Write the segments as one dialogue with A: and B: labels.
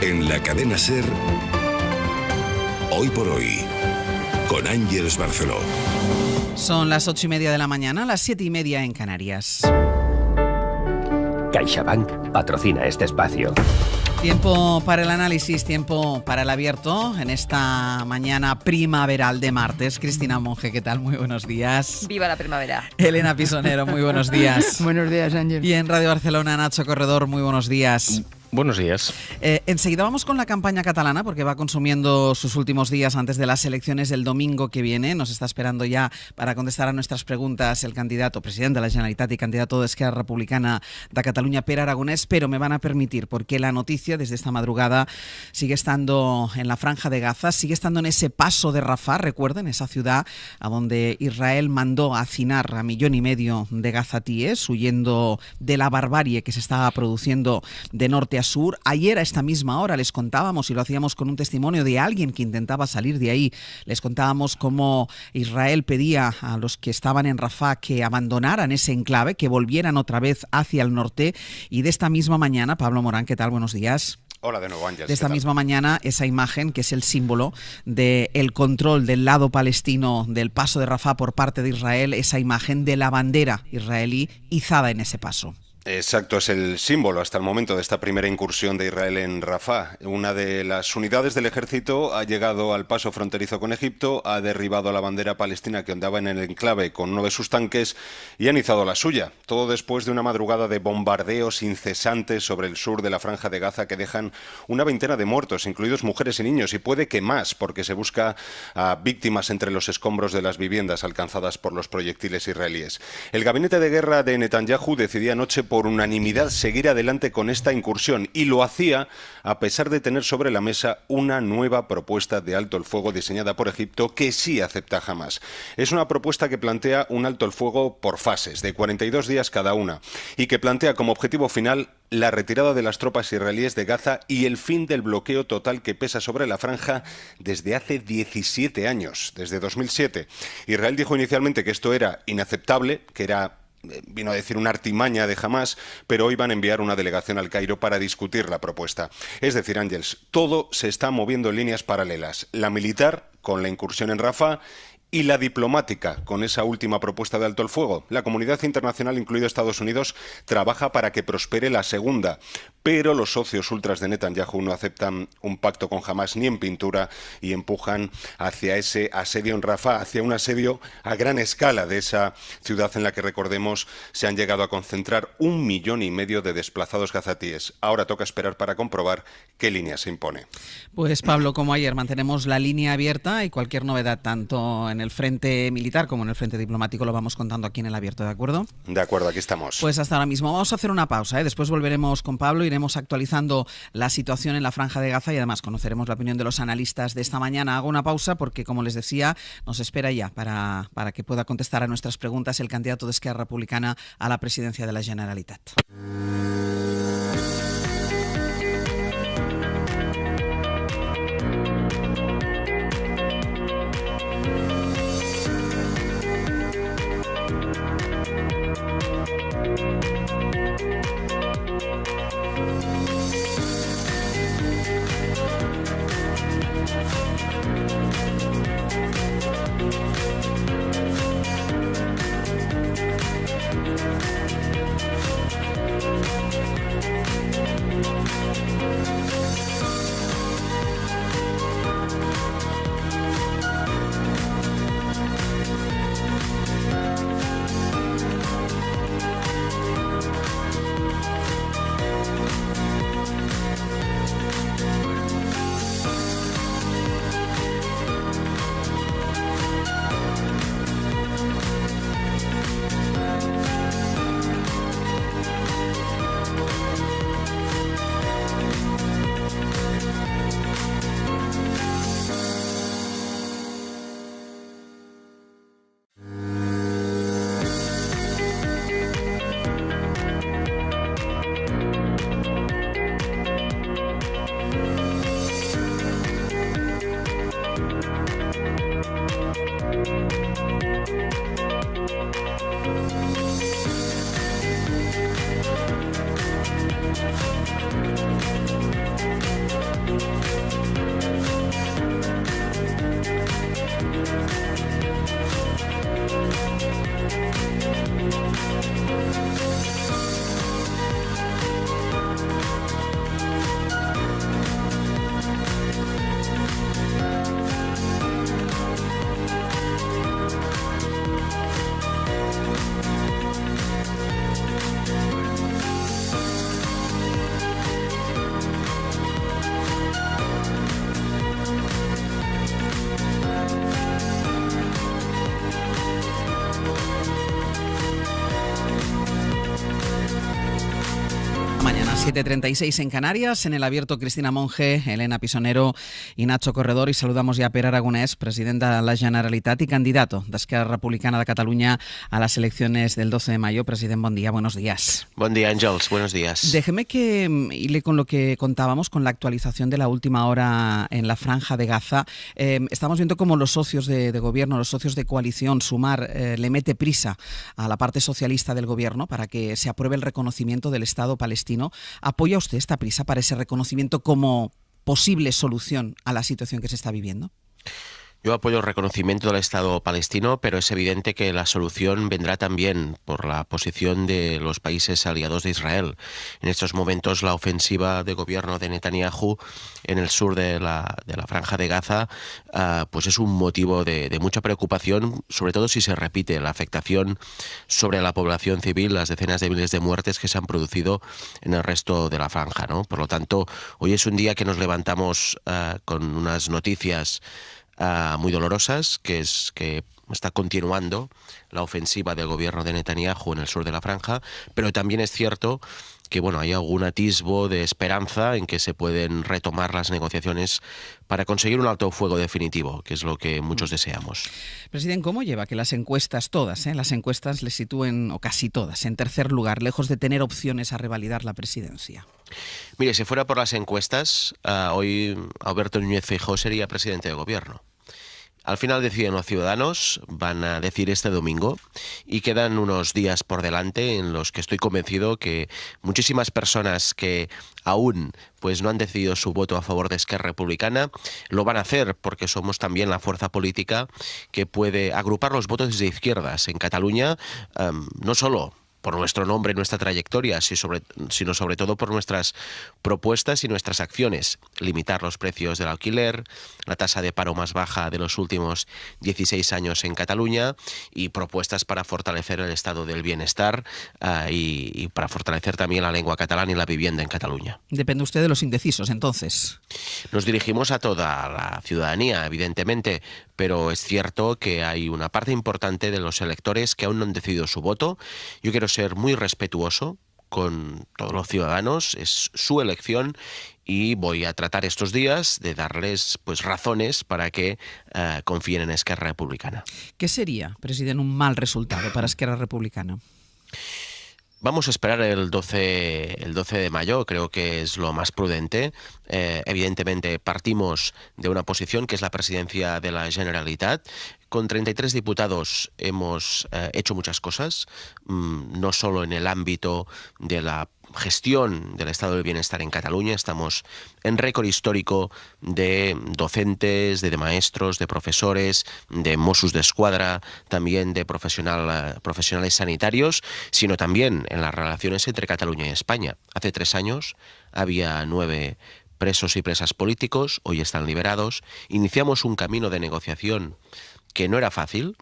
A: En la cadena SER, Hoy por Hoy, con Ángeles Barceló.
B: Son las 8:30 de la mañana, las 7:30 en Canarias.
C: CaixaBank patrocina este espacio.
B: Tiempo para el análisis, tiempo para el abierto en esta mañana primaveral de martes. Cristina Monge, ¿qué tal? Muy buenos días.
D: ¡Viva la primavera!
B: Elena Pisonero, muy buenos días.
E: Buenos días, Ángel.
B: Y en Radio Barcelona, Nacho Corredor, muy buenos días.
F: Buenos días.
B: Enseguida vamos con la campaña catalana porque va consumiendo sus últimos días antes de las elecciones del domingo que viene. Nos está esperando ya para contestar a nuestras preguntas el candidato presidente de la Generalitat y candidato de Esquerra Republicana de Cataluña, Pere Aragonés, pero me van a permitir porque la noticia desde esta madrugada sigue estando en la Franja de Gaza, sigue estando en ese paso de Rafah, recuerden, esa ciudad a donde Israel mandó hacinar a 1,5 millones de gazatíes huyendo de la barbarie que se estaba produciendo de norte a sur. Ayer a esta misma hora les contábamos, y lo hacíamos con un testimonio de alguien que intentaba salir de ahí, les contábamos cómo Israel pedía a los que estaban en Rafah que abandonaran ese enclave, que volvieran otra vez hacia el norte. Y de esta misma mañana, Pablo Morán, ¿qué tal? Buenos días.
G: Hola de nuevo, Ángel.
B: De esta misma mañana, esa imagen que es el símbolo del control del lado palestino del paso de Rafah por parte de Israel, esa imagen de la bandera israelí izada en ese paso.
G: Exacto, es el símbolo hasta el momento de esta primera incursión de Israel en Rafah. Una de las unidades del ejército ha llegado al paso fronterizo con Egipto, ha derribado la bandera palestina que ondaba en el enclave con uno de sus tanques y han izado la suya. Todo después de una madrugada de bombardeos incesantes sobre el sur de la Franja de Gaza que dejan una veintena de muertos, incluidos mujeres y niños, y puede que más, porque se busca a víctimas entre los escombros de las viviendas alcanzadas por los proyectiles israelíes. El gabinete de guerra de Netanyahu decidía anoche por unanimidad seguir adelante con esta incursión y lo hacía a pesar de tener sobre la mesa una nueva propuesta de alto el fuego diseñada por Egipto que sí acepta Hamás. Es una propuesta que plantea un alto el fuego por fases de 42 días cada una y que plantea como objetivo final la retirada de las tropas israelíes de Gaza y el fin del bloqueo total que pesa sobre la franja desde hace 17 años, desde 2007. Israel dijo inicialmente que esto era inaceptable, que vino a decir una artimaña de Hamás, pero hoy van a enviar una delegación al Cairo para discutir la propuesta. Es decir, Ángels, todo se está moviendo en líneas paralelas. La militar, con la incursión en Rafah, y la diplomática, con esa última propuesta de alto el fuego. La comunidad internacional, incluido Estados Unidos, trabaja para que prospere la segunda, pero los socios ultras de Netanyahu no aceptan un pacto con Hamás ni en pintura y empujan hacia ese asedio en Rafah, hacia un asedio a gran escala de esa ciudad en la que, recordemos, se han llegado a concentrar 1,5 millones de desplazados gazatíes. Ahora toca esperar para comprobar qué línea se impone.
B: Pues Pablo, como ayer, mantenemos la línea abierta y cualquier novedad, tanto en el frente militar como en el frente diplomático, lo vamos contando aquí en el abierto, ¿de acuerdo?
G: De acuerdo, aquí estamos.
B: Pues hasta ahora mismo. Vamos a hacer una pausa, ¿eh? Después volveremos con Pablo, iremos actualizando la situación en la Franja de Gaza y además conoceremos la opinión de los analistas de esta mañana. Hago una pausa porque, como les decía, nos espera ya para que pueda contestar a nuestras preguntas el candidato de Esquerra Republicana a la presidencia de la Generalitat. 7:36 en Canarias, en el abierto Cristina Monge, Elena Pisonero y Nacho Corredor, y saludamos ya a Pere Aragonès, presidente de la Generalitat y candidato de Esquerra Republicana de Cataluña a las elecciones del 12 de mayo. Presidente, buen día, buenos días.
D: Buen día, Ángels, buenos días.
B: Déjeme que hile con lo que contábamos, con la actualización de la última hora en la Franja de Gaza. Estamos viendo cómo los socios de gobierno, los socios de coalición, Sumar, le mete prisa a la parte socialista del gobierno para que se apruebe el reconocimiento del Estado palestino. ¿Apoya usted esta prisa para ese reconocimiento como posible solución a la situación que se está viviendo?
D: Yo apoyo el reconocimiento del Estado palestino, pero es evidente que la solución vendrá también por la posición de los países aliados de Israel. En estos momentos la ofensiva de gobierno de Netanyahu en el sur de la Franja de Gaza pues es un motivo de mucha preocupación, sobre todo si se repite la afectación sobre la población civil, las decenas de miles de muertes que se han producido en el resto de la franja, ¿no? Por lo tanto, hoy es un día que nos levantamos con unas noticias muy dolorosas, que es que está continuando la ofensiva del gobierno de Netanyahu en el sur de la franja, pero también es cierto que hay algún atisbo de esperanza en que se pueden retomar las negociaciones para conseguir un alto fuego definitivo, que es lo que muchos deseamos.
B: Presidente, ¿cómo lleva que las encuestas todas, las encuestas le sitúen, o casi todas, en tercer lugar, lejos de tener opciones a revalidar la presidencia?
D: Mire, si fuera por las encuestas, hoy Alberto Núñez Feijóo sería presidente de gobierno. Al final deciden los ciudadanos, van a decir este domingo, y quedan unos días por delante en los que estoy convencido que muchísimas personas que aún no han decidido su voto a favor de Esquerra Republicana lo van a hacer, porque somos también la fuerza política que puede agrupar los votos de izquierdas en Cataluña, no solo por nuestro nombre y nuestra trayectoria, sino sobre todo por nuestras propuestas y nuestras acciones. Limitar los precios del alquiler, la tasa de paro más baja de los últimos 16 años en Cataluña, y propuestas para fortalecer el estado del bienestar y para fortalecer también la lengua catalana y la vivienda en Cataluña.
B: Depende usted de los indecisos, entonces.
D: Nos dirigimos a toda la ciudadanía, evidentemente, pero es cierto que hay una parte importante de los electores que aún no han decidido su voto. Yo quiero ser muy respetuoso con todos los ciudadanos, es su elección, y voy a tratar estos días de darles razones para que confíen en Esquerra Republicana.
B: ¿Qué sería, presidente, un mal resultado para Esquerra Republicana?
D: Vamos a esperar el 12 de mayo, creo que es lo más prudente. Evidentemente partimos de una posición que es la presidencia de la Generalitat. Con 33 diputados hemos hecho muchas cosas, no solo en el ámbito de la gestión del estado del bienestar en Cataluña. Estamos en récord histórico de docentes, de maestros, de profesores, de Mossos d'Esquadra, también de profesionales sanitarios, sino también en las relaciones entre Cataluña y España. Hace 3 años había 9 presos y presas políticos, hoy están liberados. Iniciamos un camino de negociación que no era fácil,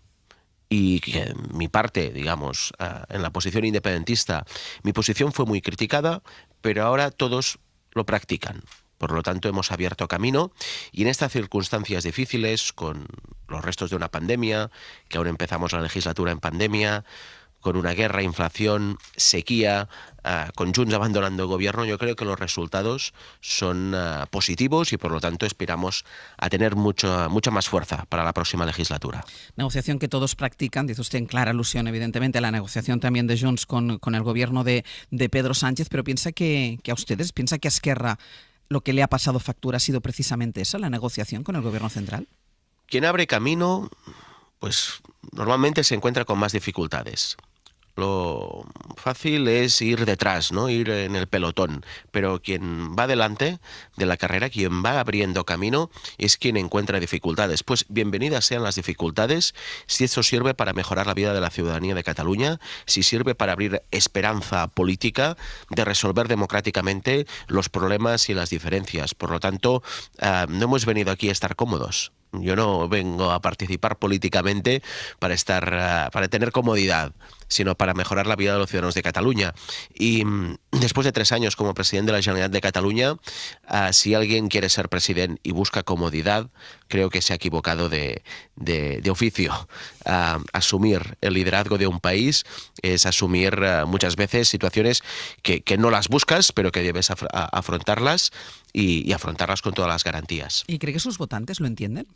D: y que mi parte, digamos, en la posición independentista, mi posición fue muy criticada, pero ahora todos lo practican. Por lo tanto, hemos abierto camino, y en estas circunstancias difíciles, con los restos de una pandemia, que aún empezamos la legislatura en pandemia, con una guerra, inflación, sequía, con Junts abandonando el gobierno, yo creo que los resultados son positivos, y por lo tanto aspiramos a tener mucha más fuerza para la próxima legislatura.
B: Negociación que todos practican, dice usted en clara alusión evidentemente a la negociación también de Junts con el gobierno de Pedro Sánchez, pero piensa que a Esquerra lo que le ha pasado factura ha sido precisamente eso, la negociación con el gobierno central.
D: Quien abre camino, normalmente se encuentra con más dificultades. Lo fácil es ir detrás, ¿no? Ir en el pelotón, pero quien va delante de la carrera, quien va abriendo camino, es quien encuentra dificultades. Pues bienvenidas sean las dificultades, si esto sirve para mejorar la vida de la ciudadanía de Cataluña, si sirve para abrir esperanza política de resolver democráticamente los problemas y las diferencias. Por lo tanto, no hemos venido aquí a estar cómodos. Yo no vengo a participar políticamente para tener comodidad, sino para mejorar la vida de los ciudadanos de Cataluña. Y después de 3 años como presidente de la Generalitat de Cataluña, si alguien quiere ser presidente y busca comodidad, creo que se ha equivocado de oficio. Asumir el liderazgo de un país es asumir muchas veces situaciones que no las buscas, pero que debes afrontarlas y afrontarlas con todas las garantías.
B: ¿Y cree que sus votantes lo entienden?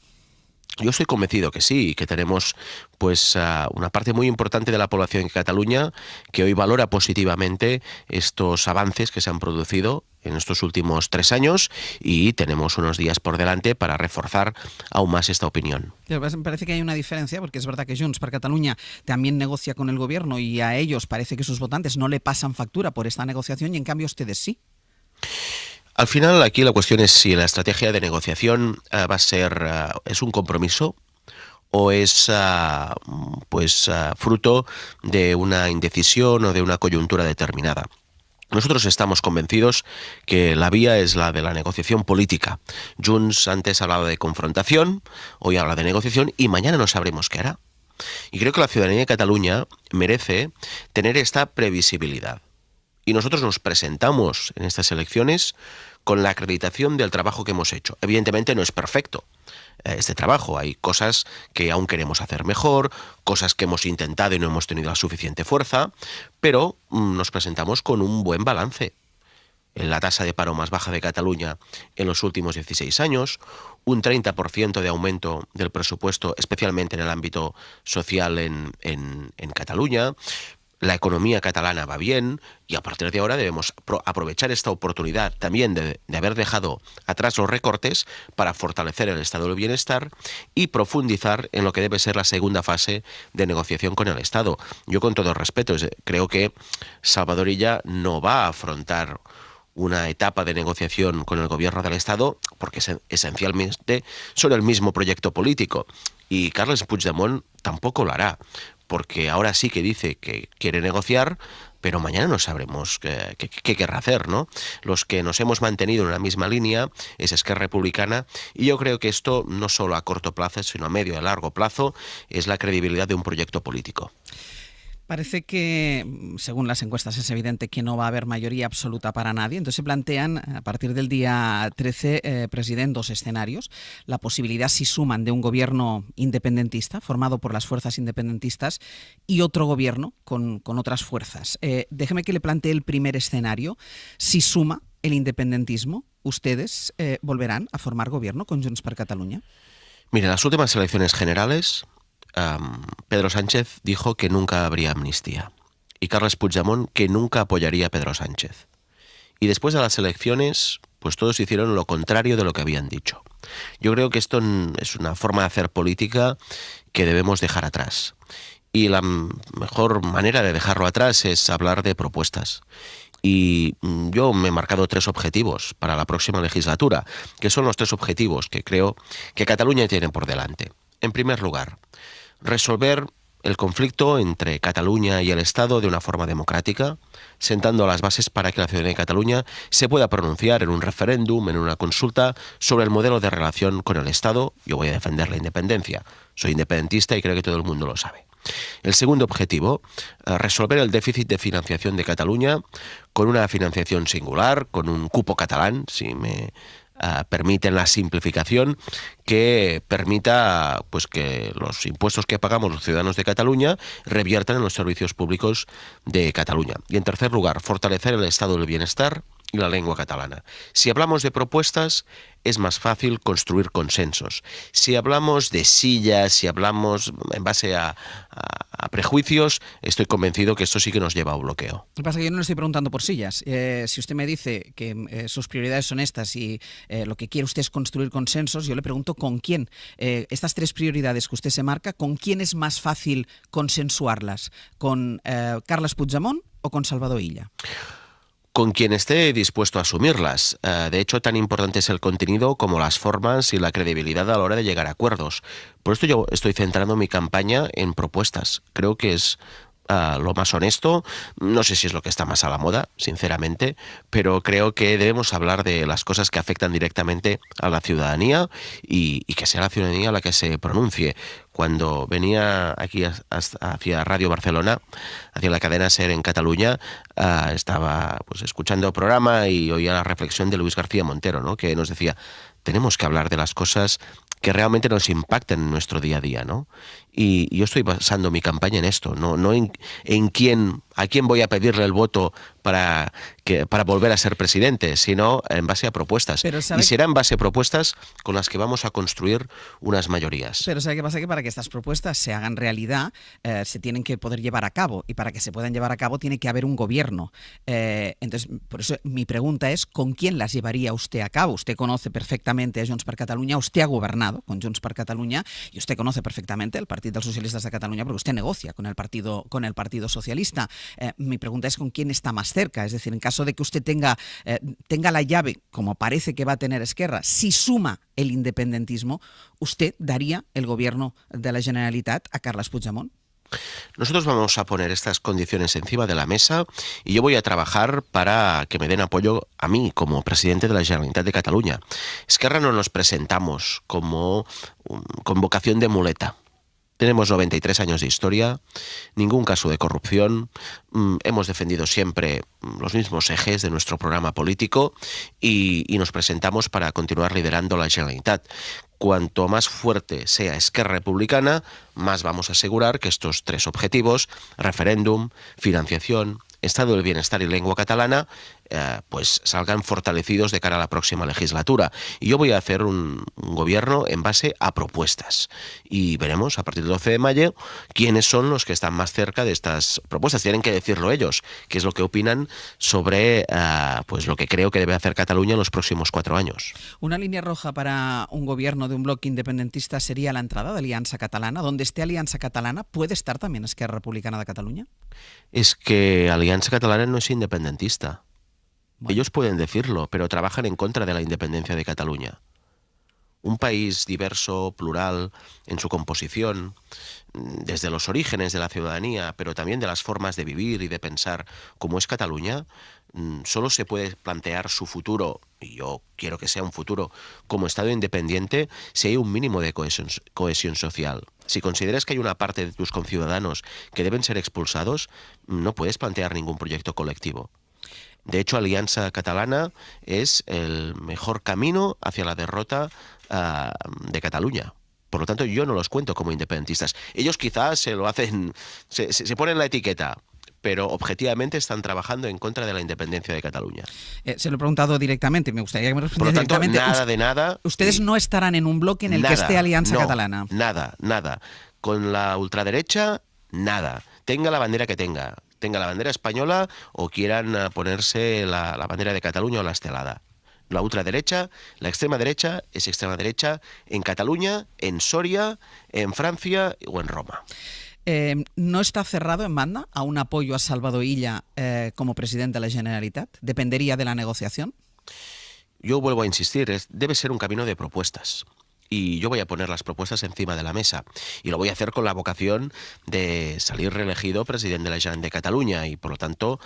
D: Yo estoy convencido que sí, que tenemos pues una parte muy importante de la población en Cataluña que hoy valora positivamente estos avances que se han producido en estos últimos 3 años y tenemos unos días por delante para reforzar aún más esta opinión.
B: Me parece que hay una diferencia, porque es verdad que Junts per Catalunya también negocia con el gobierno y a ellos parece que sus votantes no le pasan factura por esta negociación y en cambio ustedes sí.
D: Al final, aquí la cuestión es si la estrategia de negociación va a ser es un compromiso o es fruto de una indecisión o de una coyuntura determinada. Nosotros estamos convencidos que la vía es la de la negociación política. Junts antes hablaba de confrontación, hoy habla de negociación y mañana no sabremos qué hará. Y creo que la ciudadanía de Cataluña merece tener esta previsibilidad. Y nosotros nos presentamos en estas elecciones con la acreditación del trabajo que hemos hecho. Evidentemente no es perfecto este trabajo. Hay cosas que aún queremos hacer mejor, cosas que hemos intentado y no hemos tenido la suficiente fuerza, pero nos presentamos con un buen balance. La tasa de paro más baja de Cataluña en los últimos 16 años, un 30% de aumento del presupuesto, especialmente en el ámbito social en Cataluña. La economía catalana va bien y a partir de ahora debemos aprovechar esta oportunidad también de haber dejado atrás los recortes para fortalecer el estado del bienestar y profundizar en lo que debe ser la segunda fase de negociación con el Estado. Yo, con todo respeto, creo que Salvador Illa no va a afrontar una etapa de negociación con el gobierno del Estado porque esencialmente son el mismo proyecto político y Carles Puigdemont tampoco lo hará, porque ahora sí que dice que quiere negociar, pero mañana no sabremos qué querrá hacer, ¿no? Los que nos hemos mantenido en una misma línea es Esquerra Republicana, y yo creo que esto no solo a corto plazo, sino a medio y a largo plazo, es la credibilidad de un proyecto político.
B: Parece que, según las encuestas, es evidente que no va a haber mayoría absoluta para nadie. Entonces se plantean, a partir del día 13, president, 2 escenarios. La posibilidad, si suman, de un gobierno independentista, formado por las fuerzas independentistas, y otro gobierno con otras fuerzas. Déjeme que le plantee el primer escenario. Si suma el independentismo, ¿ustedes volverán a formar gobierno con Junts per Catalunya?
D: Mire, en las últimas elecciones generales, Pedro Sánchez dijo que nunca habría amnistía y Carles Puigdemont que nunca apoyaría a Pedro Sánchez. Y después de las elecciones, pues todos hicieron lo contrario de lo que habían dicho. Yo creo que esto es una forma de hacer política que debemos dejar atrás. Y la mejor manera de dejarlo atrás es hablar de propuestas. Y yo me he marcado 3 objetivos para la próxima legislatura, que son los 3 objetivos que creo que Cataluña tiene por delante. En primer lugar, resolver el conflicto entre Cataluña y el Estado de una forma democrática, sentando las bases para que la ciudadanía de Cataluña se pueda pronunciar en un referéndum, en una consulta, sobre el modelo de relación con el Estado. Yo voy a defender la independencia. Soy independentista y creo que todo el mundo lo sabe. El segundo objetivo, resolver el déficit de financiación de Cataluña con una financiación singular, con un cupo catalán, si me permiten la simplificación, que permita pues que los impuestos que pagamos los ciudadanos de Cataluña reviertan en los servicios públicos de Cataluña. Y en tercer lugar, fortalecer el estado del bienestar y la lengua catalana. Si hablamos de propuestas, es más fácil construir consensos. Si hablamos de sillas, si hablamos en base a prejuicios, estoy convencido que esto sí que nos lleva a un bloqueo.
B: Lo que pasa es que yo no le estoy preguntando por sillas. Si usted me dice que sus prioridades son estas y lo que quiere usted es construir consensos, yo le pregunto con quién. Estas 3 prioridades que usted se marca, ¿con quién es más fácil consensuarlas? ¿Con Carles Puigdemont o con Salvador Illa?
D: Con quien esté dispuesto a asumirlas. De hecho, tan importante es el contenido como las formas y la credibilidad a la hora de llegar a acuerdos. Por esto yo estoy centrando mi campaña en propuestas. Creo que es lo más honesto. No sé si es lo que está más a la moda, sinceramente, pero creo que debemos hablar de las cosas que afectan directamente a la ciudadanía y que sea la ciudadanía la que se pronuncie. Cuando venía aquí hacia Radio Barcelona, hacia la cadena SER en Cataluña, estaba pues escuchando el programa y oía la reflexión de Luis García Montero, ¿no? Que nos decía: tenemos que hablar de las cosas que realmente nos impacten en nuestro día a día, ¿no? Y yo estoy basando mi campaña en esto, no en a quién voy a pedirle el voto para volver a ser presidente, sino en base a propuestas. Y será en base a propuestas con las que vamos a construir unas mayorías.
B: Pero ¿sabe qué pasa? Que para que estas propuestas se hagan realidad, se tienen que poder llevar a cabo. Y para que se puedan llevar a cabo tiene que haber un gobierno. Entonces, por eso mi pregunta es, ¿con quién las llevaría usted a cabo? Usted conoce perfectamente a Junts per Catalunya, usted ha gobernado con Junts per Catalunya y usted conoce perfectamente el Partido de los Socialistas de Cataluña porque usted negocia con el Partido Socialista. Mi pregunta es, ¿con quién está más cerca? Es decir, en caso de que usted tenga la llave, como parece que va a tener Esquerra, si suma el independentismo, ¿usted daría el gobierno de la Generalitat a Carles Puigdemont?
D: Nosotros vamos a poner estas condiciones encima de la mesa y yo voy a trabajar para que me den apoyo a mí como presidente de la Generalitat de Cataluña. Esquerra no nos presentamos como con vocación de muleta. Tenemos 93 años de historia, ningún caso de corrupción, hemos defendido siempre los mismos ejes de nuestro programa político y nos presentamos para continuar liderando la Generalitat. Cuanto más fuerte sea Esquerra Republicana, más vamos a asegurar que estos tres objetivos, referéndum, financiación, estado del bienestar y lengua catalana, pues salgan fortalecidos de cara a la próxima legislatura. Y yo voy a hacer un gobierno en base a propuestas. Y veremos a partir del 12 de mayo quiénes son los que están más cerca de estas propuestas. Tienen que decirlo ellos, qué es lo que opinan sobre pues lo que creo que debe hacer Cataluña en los próximos 4 años.
B: Una línea roja para un gobierno de un bloque independentista sería la entrada de Alianza Catalana. Donde esté Alianza Catalana, ¿puede estar también Esquerra Republicana de Cataluña?
D: Es que Alianza Catalana no es independentista. Bueno. Ellos pueden decirlo, pero trabajan en contra de la independencia de Cataluña. Un país diverso, plural, en su composición, desde los orígenes de la ciudadanía, pero también de las formas de vivir y de pensar, como es Cataluña, solo se puede plantear su futuro, y yo quiero que sea un futuro, como Estado independiente, si hay un mínimo de cohesión social. Si consideras que hay una parte de tus conciudadanos que deben ser expulsados, no puedes plantear ningún proyecto colectivo. De hecho, Alianza Catalana es el mejor camino hacia la derrota de Cataluña. Por lo tanto, yo no los cuento como independentistas. Ellos quizás se lo hacen, se ponen la etiqueta, pero objetivamente están trabajando en contra de la independencia de Cataluña.
B: Se lo he preguntado directamente, me gustaría que me respondiera directamente.
D: Nada de nada.
B: ¿Ustedes no estarán en un bloque en el que esté Alianza Catalana?
D: Nada. Con la ultraderecha, nada. Tenga la bandera que tenga la bandera española o quieran ponerse la bandera de Cataluña o la estelada. La ultraderecha, la extrema derecha es extrema derecha en Cataluña, en Soria, en Francia o en Roma.
B: ¿No está cerrado en banda a un apoyo a Salvador Illa como presidente de la Generalitat? ¿Dependería de la negociación?
D: Yo vuelvo a insistir, debe ser un camino de propuestas. Y yo voy a poner las propuestas encima de la mesa. Y lo voy a hacer con la vocación de salir reelegido presidente de la Generalitat de Cataluña. Y por lo tanto,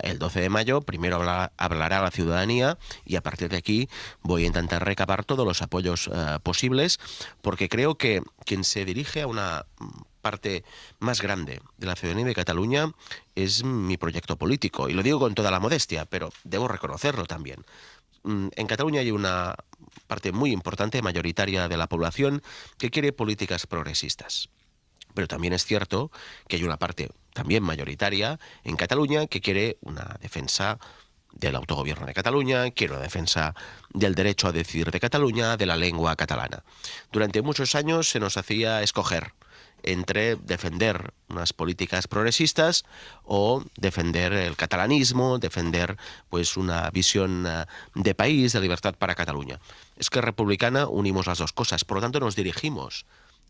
D: el 12 de mayo primero hablará la ciudadanía y a partir de aquí voy a intentar recabar todos los apoyos posibles, porque creo que quien se dirige a una parte más grande de la ciudadanía de Cataluña es mi proyecto político. Y lo digo con toda la modestia, pero debo reconocerlo también. En Cataluña hay una parte muy importante, mayoritaria de la población, que quiere políticas progresistas. Pero también es cierto que hay una parte también mayoritaria en Cataluña que quiere una defensa del autogobierno de Cataluña, quiere una defensa del derecho a decidir de Cataluña, de la lengua catalana. Durante muchos años se nos hacía escoger entre defender unas políticas progresistas o defender el catalanismo, defender pues una visión de país, de libertad para Cataluña. Es que Republicana unimos las dos cosas, por lo tanto nos dirigimos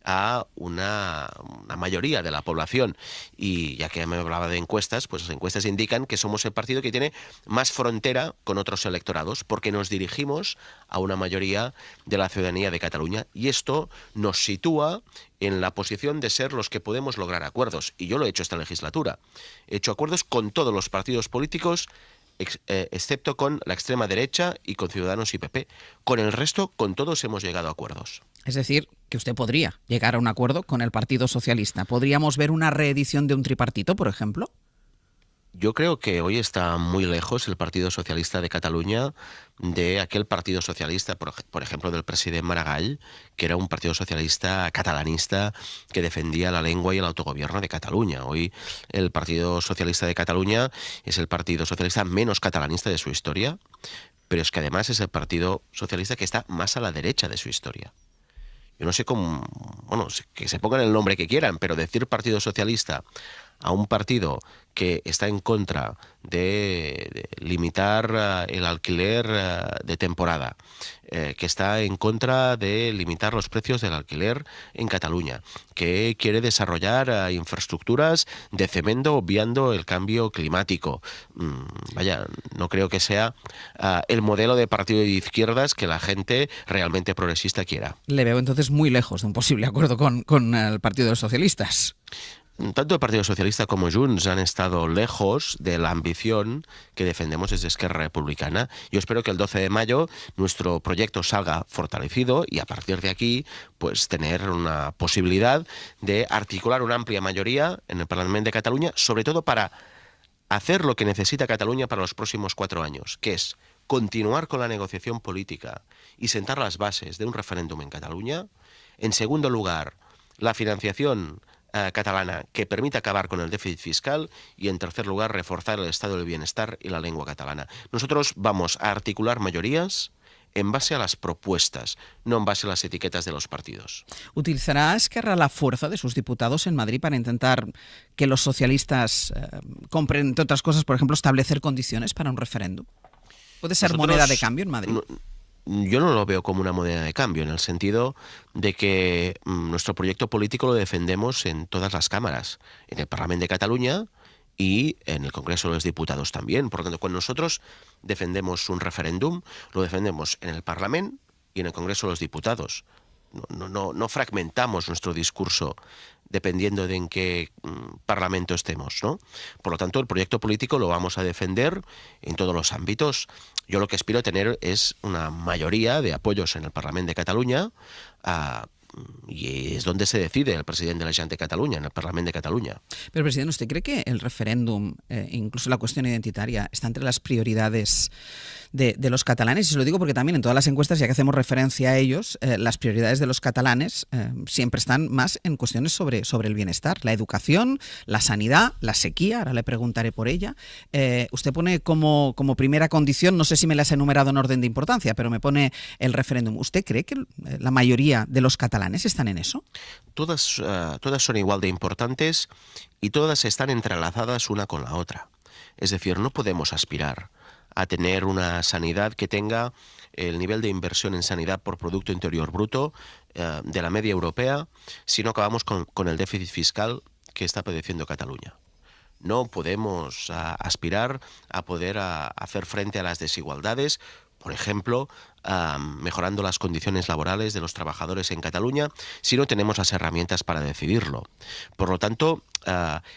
D: a una mayoría de la población y ya que me hablaba de encuestas, pues las encuestas indican que somos el partido que tiene más frontera con otros electorados porque nos dirigimos a una mayoría de la ciudadanía de Cataluña y esto nos sitúa en la posición de ser los que podemos lograr acuerdos y yo lo he hecho esta legislatura. He hecho acuerdos con todos los partidos políticos excepto con la extrema derecha y con Ciudadanos y PP. Con el resto, con todos hemos llegado a acuerdos.
B: Es decir, que usted podría llegar a un acuerdo con el Partido Socialista. ¿Podríamos ver una reedición de un tripartito, por ejemplo?
D: Yo creo que hoy está muy lejos el Partido Socialista de Cataluña de aquel Partido Socialista, por ejemplo, del presidente Maragall, que era un Partido Socialista catalanista que defendía la lengua y el autogobierno de Cataluña. Hoy el Partido Socialista de Cataluña es el Partido Socialista menos catalanista de su historia, pero es que además es el Partido Socialista que está más a la derecha de su historia. Yo no sé cómo, bueno, que se pongan el nombre que quieran, pero decir Partido Socialista a un partido que está en contra de limitar el alquiler de temporada, que está en contra de limitar los precios del alquiler en Cataluña, que quiere desarrollar infraestructuras de cemento obviando el cambio climático. Vaya, no creo que sea el modelo de partido de izquierdas que la gente realmente progresista quiera.
B: Le veo entonces muy lejos de un posible acuerdo con el Partido de los Socialistas.
D: Tanto el Partido Socialista como Junts han estado lejos de la ambición que defendemos desde Esquerra Republicana. Yo espero que el 12 de mayo nuestro proyecto salga fortalecido y a partir de aquí pues tener una posibilidad de articular una amplia mayoría en el Parlamento de Cataluña, sobre todo para hacer lo que necesita Cataluña para los próximos 4 años, que es continuar con la negociación política y sentar las bases de un referéndum en Cataluña. En segundo lugar, la financiación catalana que permita acabar con el déficit fiscal y, en tercer lugar, reforzar el estado del bienestar y la lengua catalana. Nosotros vamos a articular mayorías en base a las propuestas, no en base a las etiquetas de los partidos.
B: ¿Utilizará Esquerra la fuerza de sus diputados en Madrid para intentar que los socialistas compren, entre otras cosas, por ejemplo, establecer condiciones para un referéndum? ¿Puede ser moneda de cambio en Madrid?
D: Yo no lo veo como una moneda de cambio, en el sentido de que nuestro proyecto político lo defendemos en todas las cámaras, en el Parlamento de Cataluña y en el Congreso de los Diputados también. Por lo tanto, cuando nosotros defendemos un referéndum, lo defendemos en el Parlamento y en el Congreso de los Diputados. No fragmentamos nuestro discurso dependiendo de en qué parlamento estemos, ¿no? Por lo tanto, el proyecto político lo vamos a defender en todos los ámbitos. Yo lo que aspiro tener es una mayoría de apoyos en el Parlamento de Cataluña y es donde se decide el presidente de la Generalitat de Cataluña, en el Parlamento de Cataluña.
B: Pero, presidente, ¿usted cree que el referéndum, incluso la cuestión identitaria, está entre las prioridades de los catalanes? Y se lo digo porque también en todas las encuestas, ya que hacemos referencia a ellos, las prioridades de los catalanes siempre están más en cuestiones sobre el bienestar, la educación, la sanidad, la sequía, ahora le preguntaré por ella. Usted pone como primera condición, no sé si me las ha enumerado en orden de importancia, pero me pone el referéndum. ¿Usted cree que la mayoría de los catalanes están en eso?
D: Todas son igual de importantes y todas están entrelazadas una con la otra. Es decir, no podemos aspirar a tener una sanidad que tenga el nivel de inversión en sanidad por Producto Interior Bruto de la media europea si no acabamos con el déficit fiscal que está padeciendo Cataluña. No podemos aspirar a poder hacer frente a las desigualdades, por ejemplo, mejorando las condiciones laborales de los trabajadores en Cataluña, si no tenemos las herramientas para decidirlo. Por lo tanto,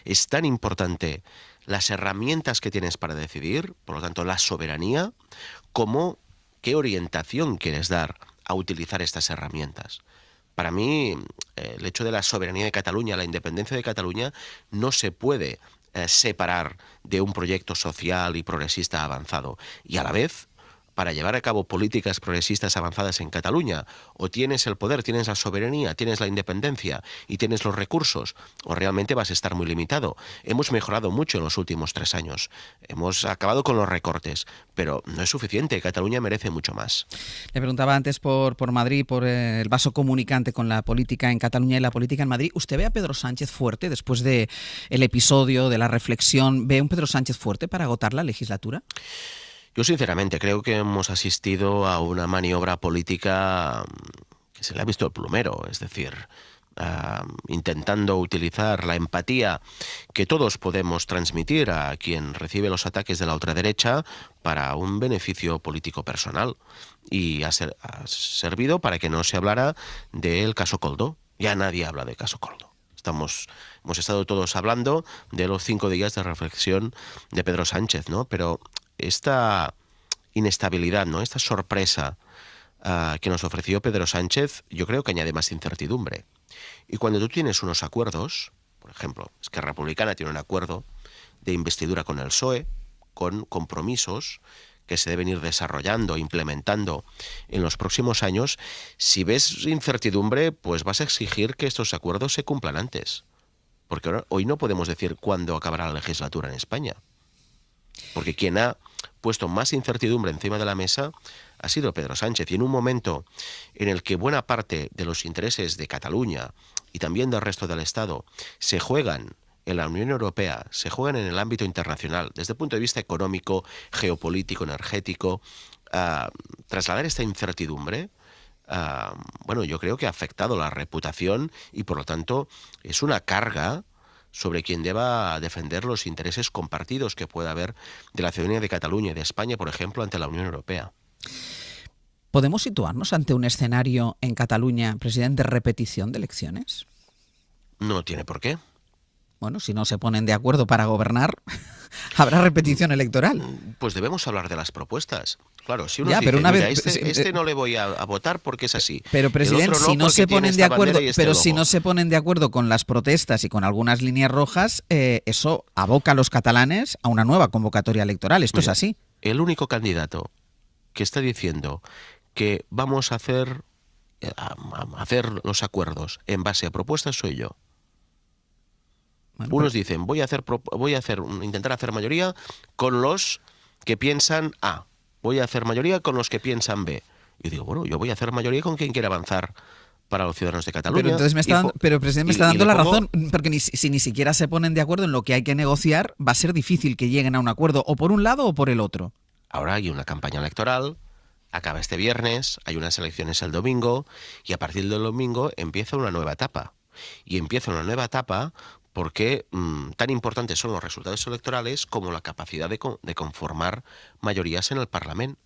D: es tan importante las herramientas que tienes para decidir, por lo tanto, la soberanía, como qué orientación quieres dar a utilizar estas herramientas. Para mí, el hecho de la soberanía de Cataluña, la independencia de Cataluña, no se puede separar de un proyecto social y progresista avanzado. Y a la vez, para llevar a cabo políticas progresistas avanzadas en Cataluña, o tienes el poder, tienes la soberanía, tienes la independencia y tienes los recursos, o realmente vas a estar muy limitado. Hemos mejorado mucho en los últimos 3 años. Hemos acabado con los recortes, pero no es suficiente. Cataluña merece mucho más.
B: Le preguntaba antes por Madrid, por el vaso comunicante con la política en Cataluña y la política en Madrid. ¿Usted ve a Pedro Sánchez fuerte después del episodio, de la reflexión? ¿Ve a un Pedro Sánchez fuerte para agotar la legislatura?
D: Yo sinceramente creo que hemos asistido a una maniobra política que se le ha visto el plumero, es decir, intentando utilizar la empatía que todos podemos transmitir a quien recibe los ataques de la ultraderecha para un beneficio político personal. Y ha servido para que no se hablara del caso Koldo. Ya nadie habla del caso Koldo. Hemos estado todos hablando de los 5 días de reflexión de Pedro Sánchez, ¿no? Pero esta inestabilidad, ¿no? Esta sorpresa que nos ofreció Pedro Sánchez, yo creo que añade más incertidumbre. Y cuando tú tienes unos acuerdos, por ejemplo, Esquerra Republicana tiene un acuerdo de investidura con el PSOE, con compromisos que se deben ir desarrollando, implementando en los próximos años. Si ves incertidumbre, pues vas a exigir que estos acuerdos se cumplan antes. Porque hoy no podemos decir cuándo acabará la legislatura en España. Porque quien ha puesto más incertidumbre encima de la mesa ha sido Pedro Sánchez. Y en un momento en el que buena parte de los intereses de Cataluña y también del resto del Estado se juegan en la Unión Europea, se juegan en el ámbito internacional, desde el punto de vista económico, geopolítico, energético, trasladar esta incertidumbre, bueno, yo creo que ha afectado la reputación y, por lo tanto, es una carga sobre quien deba defender los intereses compartidos que pueda haber de la ciudadanía de Cataluña y de España, por ejemplo, ante la Unión Europea.
B: ¿Podemos situarnos ante un escenario en Cataluña, presidente, de repetición de elecciones?
D: No tiene por qué.
B: Bueno, si no se ponen de acuerdo para gobernar, habrá repetición electoral.
D: Pues debemos hablar de las propuestas. Claro, si uno
B: ya,
D: dice,
B: pero
D: mira, este no le voy a votar porque es así.
B: Pero, presidente, si no se ponen de acuerdo, si no se ponen de acuerdo con las protestas y con algunas líneas rojas, eso aboca a los catalanes a una nueva convocatoria electoral. Esto es así.
D: El único candidato que está diciendo que vamos a hacer los acuerdos en base a propuestas soy yo. Bueno, unos dicen, voy a intentar hacer mayoría con los que piensan A. Voy a hacer mayoría con los que piensan B. Yo digo, bueno, yo voy a hacer mayoría con quien quiera avanzar para los ciudadanos de Cataluña.
B: Pero entonces presidente, me está dando la razón, porque si ni siquiera se ponen de acuerdo en lo que hay que negociar, va a ser difícil que lleguen a un acuerdo, o por un lado o por el otro.
D: Ahora hay una campaña electoral, acaba este viernes, hay unas elecciones el domingo, y a partir del domingo empieza una nueva etapa. Y empieza una nueva etapa porque tan importantes son los resultados electorales como la capacidad de conformar mayorías en el Parlamento.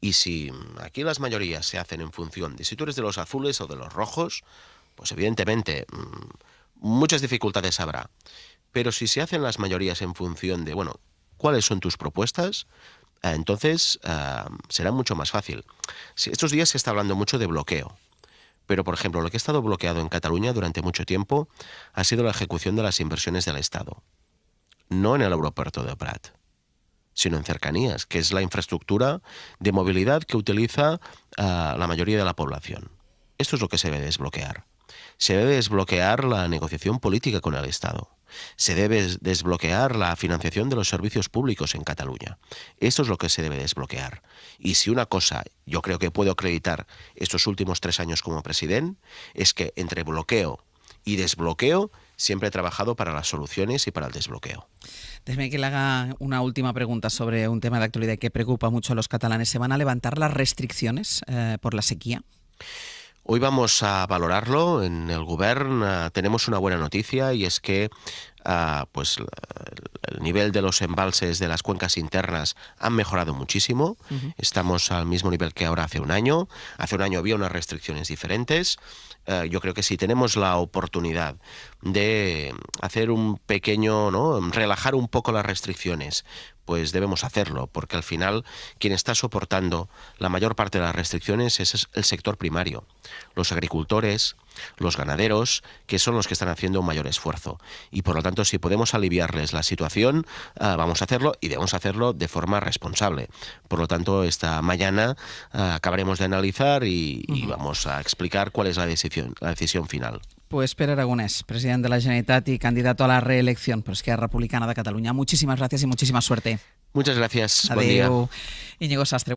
D: Y si aquí las mayorías se hacen en función de si tú eres de los azules o de los rojos, pues evidentemente muchas dificultades habrá. Pero si se hacen las mayorías en función de, bueno, ¿cuáles son tus propuestas? Entonces será mucho más fácil. Estos días se está hablando mucho de bloqueo. Pero, por ejemplo, lo que ha estado bloqueado en Cataluña durante mucho tiempo ha sido la ejecución de las inversiones del Estado. No en el aeropuerto de Prat, sino en cercanías, que es la infraestructura de movilidad que utiliza la mayoría de la población. Esto es lo que se debe desbloquear. Se debe desbloquear la negociación política con el Estado. Se debe desbloquear la financiación de los servicios públicos en Cataluña. Esto es lo que se debe desbloquear. Y si una cosa yo creo que puedo acreditar estos últimos 3 años como presidente, es que entre bloqueo y desbloqueo siempre he trabajado para las soluciones y para el desbloqueo.
B: Déjeme que le haga una última pregunta sobre un tema de actualidad que preocupa mucho a los catalanes. ¿Se van a levantar las restricciones por la sequía?
D: Hoy vamos a valorarlo en el Govern. Tenemos una buena noticia y es que pues el nivel de los embalses de las cuencas internas han mejorado muchísimo. Estamos al mismo nivel que ahora hace un año. Hace un año había unas restricciones diferentes. Yo creo que si tenemos la oportunidad de hacer un pequeño, relajar un poco las restricciones, pues debemos hacerlo, porque al final quien está soportando la mayor parte de las restricciones es el sector primario, los agricultores, los ganaderos, que son los que están haciendo un mayor esfuerzo. Y por lo tanto, si podemos aliviarles la situación, vamos a hacerlo y debemos hacerlo de forma responsable. Por lo tanto, esta mañana acabaremos de analizar y vamos a explicar cuál es la decisión final.
B: Pues Pere Aragonès, president de la Generalitat y candidato a la reelección por Esquerra Republicana de Cataluña. Muchísimas gracias y muchísima suerte.
D: Muchas gracias.
B: Adeu.
D: Buen día.
B: Íñigo Sastre.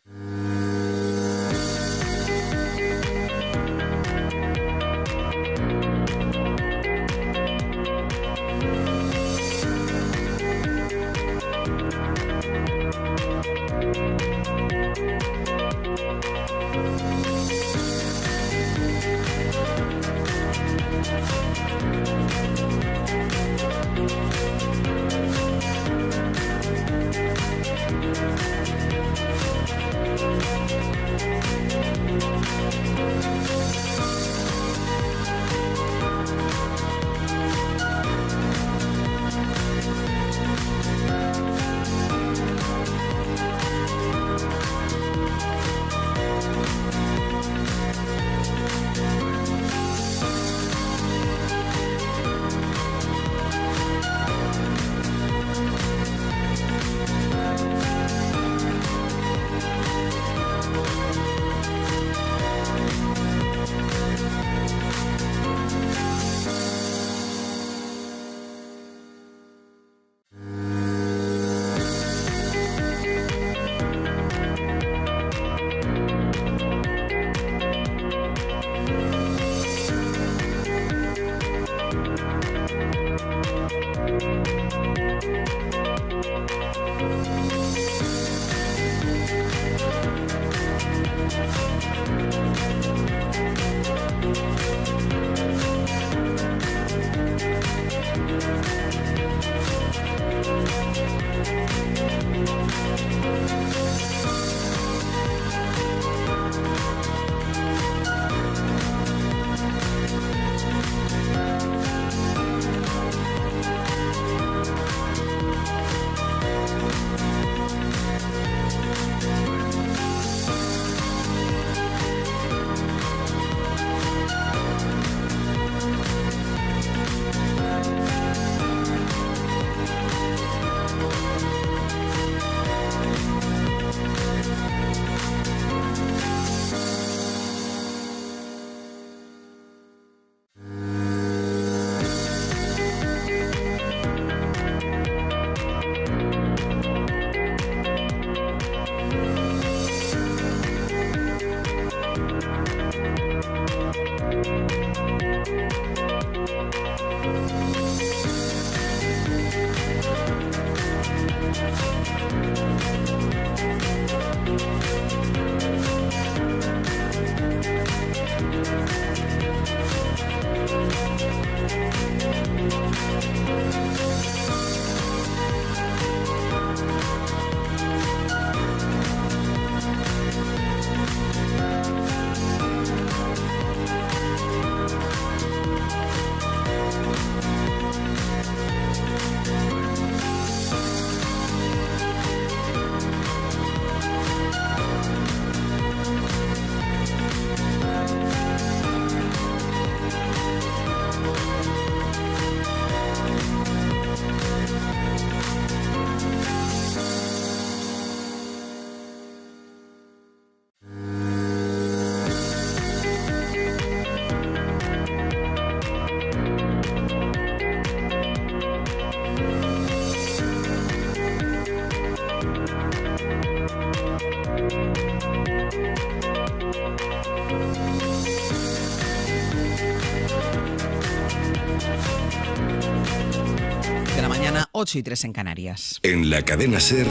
B: 8:03 en Canarias.
A: En la cadena SER,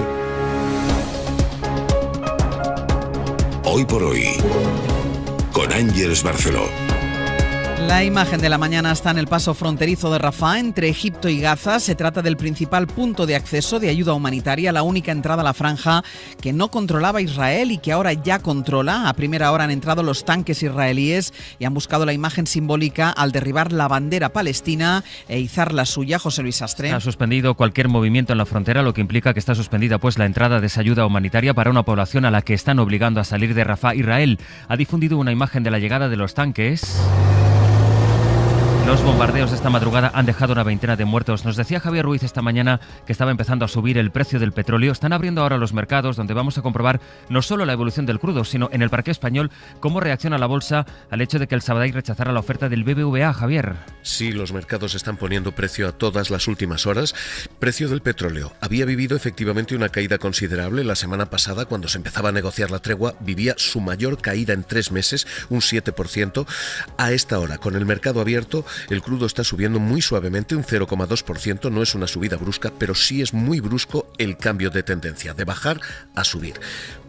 A: Hoy por Hoy, con Ángeles Barceló.
B: La imagen de la mañana está en el paso fronterizo de Rafah, entre Egipto y Gaza. Se trata del principal punto de acceso de ayuda humanitaria, la única entrada a la franja que no controlaba Israel y que ahora ya controla. A primera hora han entrado los tanques israelíes y han buscado la imagen simbólica al derribar la bandera palestina e izar la suya. José Luis Astre.
E: Ha suspendido cualquier movimiento en la frontera, lo que implica que está suspendida la entrada de esa ayuda humanitaria para una población a la que están obligando a salir de Rafah. Israel ha difundido una imagen de la llegada de los tanques. Los bombardeos de esta madrugada han dejado una veintena de muertos. Nos decía Javier Ruiz esta mañana que estaba empezando a subir el precio del petróleo. Están abriendo ahora los mercados, donde vamos a comprobar no solo la evolución del crudo, sino en el parqué español cómo reacciona la bolsa al hecho de que el Sabadell rechazara la oferta del BBVA. Javier.
F: Sí, los mercados están poniendo precio a todas las últimas horas. Precio del petróleo. Había vivido efectivamente una caída considerable. La semana pasada, cuando se empezaba a negociar la tregua, vivía su mayor caída en 3 meses, un 7%. A esta hora, con el mercado abierto, el crudo está subiendo muy suavemente, un 0,2%, no es una subida brusca, pero sí es muy brusco el cambio de tendencia, de bajar a subir.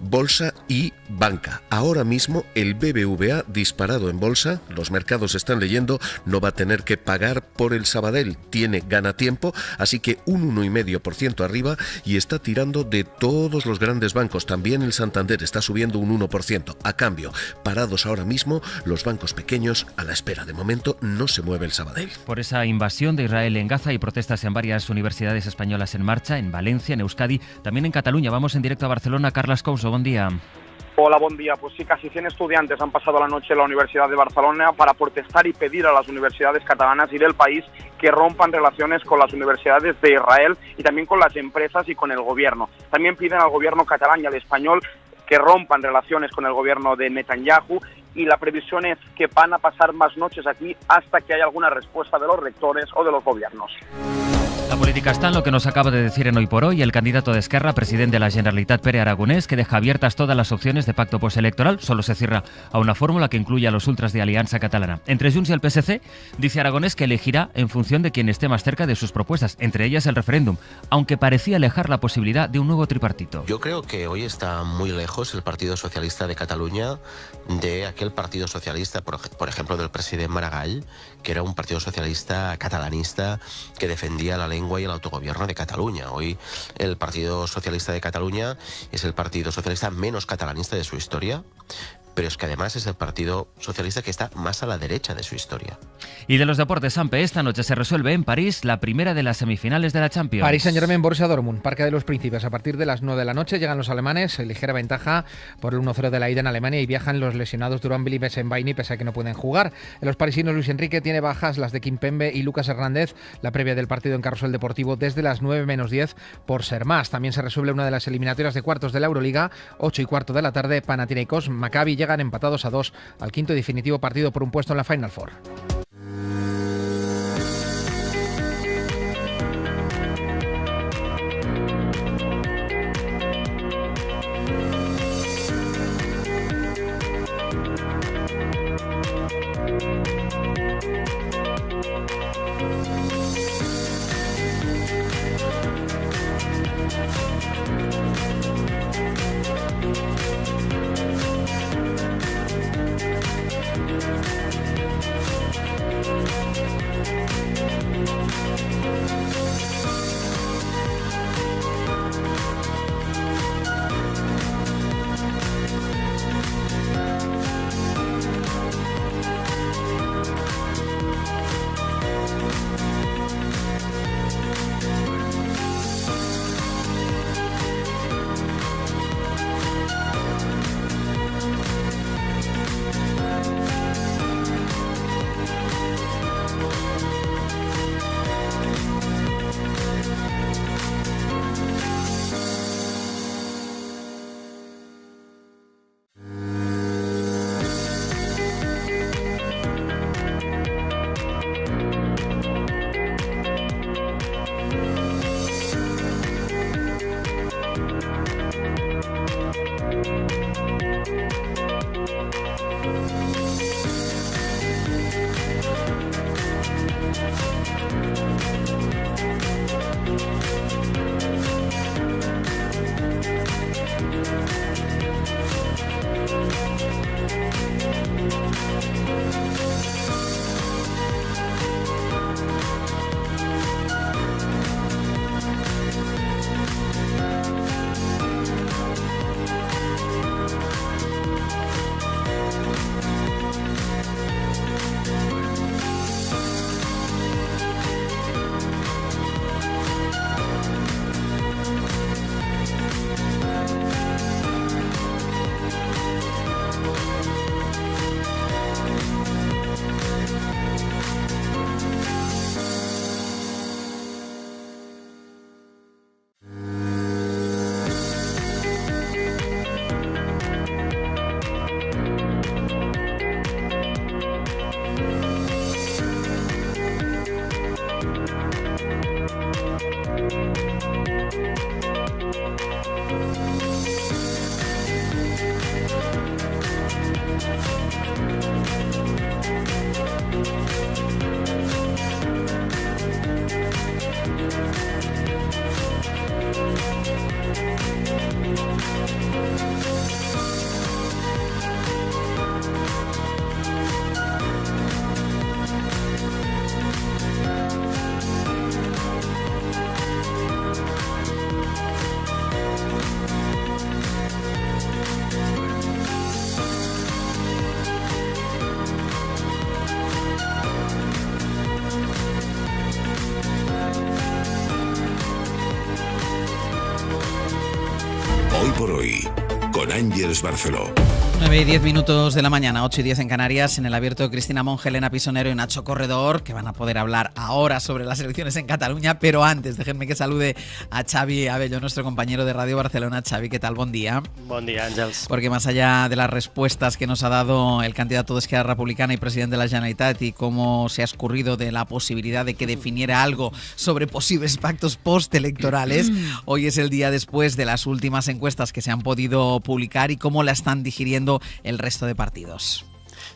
F: Bolsa y banca. Ahora mismo el BBVA disparado en bolsa, los mercados están leyendo, no va a tener que pagar por el Sabadell, tiene gana tiempo, así que un 1,5% arriba y está tirando de todos los grandes bancos, también el Santander está subiendo un 1%. A cambio, parados ahora mismo los bancos pequeños a la espera. De momento no se mueve el Sabadell.
E: Por esa invasión de Israel en Gaza y protestas en varias universidades españolas en marcha, en Valencia, en Euskadi, también en Cataluña. Vamos en directo a Barcelona. Carles Couso, buen día.
H: Hola, buen día. Pues sí, casi 100 estudiantes han pasado la noche en la Universidad de Barcelona para protestar y pedir a las universidades catalanas y del país que rompan relaciones con las universidades de Israel y también con las empresas y con el gobierno. También piden al gobierno catalán y al español que rompan relaciones con el gobierno de Netanyahu, y la previsión es que van a pasar más noches aquí hasta que haya alguna respuesta de los rectores o de los gobiernos.
E: La política está en lo que nos acaba de decir en Hoy por Hoy el candidato de Esquerra, presidente de la Generalitat, Pere Aragonès, que deja abiertas todas las opciones de pacto postelectoral. Solo se cierra a una fórmula que incluye a los ultras de Alianza Catalana. Entre Junts y el PSC, dice Aragonès que elegirá en función de quien esté más cerca de sus propuestas, entre ellas el referéndum, aunque parecía alejar la posibilidad de un nuevo tripartito.
D: Yo creo que hoy está muy lejos el Partido Socialista de Cataluña de aquel Partido Socialista, por ejemplo, del presidente Maragall, que era un Partido Socialista catalanista que defendía la lengua y el autogobierno de Cataluña. Hoy el Partido Socialista de Cataluña es el Partido Socialista menos catalanista de su historia, pero es que además es el Partido Socialista que está más a la derecha de su historia.
E: Y de los deportes, Sampe, esta noche se resuelve en París la primera de las semifinales de la Champions.
I: Paris Saint-Germain, Borussia Dortmund, Parque de los Príncipes. A partir de las 9 de la noche llegan los alemanes, ligera ventaja por el 1-0 de la ida en Alemania, y viajan los lesionados Durán Billy Bessenbaini, pese a que no pueden jugar. En los parisinos, Luis Enrique tiene bajas, las de Kimpembe y Lucas Hernández. La previa del partido en Carrusel Deportivo desde las 9 menos 10 por ser más. También se resuelve una de las eliminatorias de cuartos de la Euroliga, 8:15 de la tarde. Panathinaikos, Maccabi llegan empatados a 2 al quinto y definitivo partido por un puesto en la Final Four.
A: por hoy, con Ángeles Barceló.
B: 9:10 de la mañana, 8:10 en Canarias. En el abierto, Cristina Monge, Elena Pisonero y Nacho Corredor, que van a poder hablar ahora sobre las elecciones en Cataluña. Pero antes, déjenme que salude a Xavi Abello, nuestro compañero de Radio Barcelona. Xavi, ¿qué tal? Buen día.
J: Buen día, Àngels.
B: Porque más allá de las respuestas que nos ha dado el candidato de Esquerra Republicana y presidente de la Generalitat y cómo se ha escurrido de la posibilidad de que definiera algo sobre posibles pactos postelectorales, hoy es el día después de las últimas encuestas que se han podido publicar y cómo la están digiriendo el resto de partidos.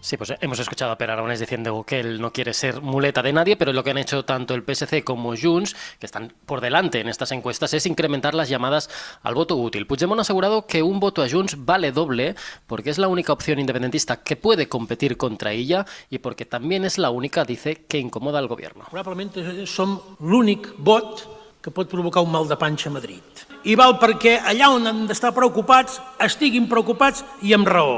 J: Sí, pues hemos escuchado a Pere Aragonès diciendo que él no quiere ser muleta de nadie, pero lo que han hecho tanto el PSC como Junts, que están por delante en estas encuestas, es incrementar las llamadas al voto útil. Puigdemont ha asegurado que un voto a Junts vale doble porque es la única opción independentista que puede competir contra ella y porque también es la única, dice, que incomoda al gobierno.
K: Probablement som l'únic vot que pot provocar un mal de panxa a Madrid. I val perquè allà on han d'estar preocupats estiguin preocupats i amb raó.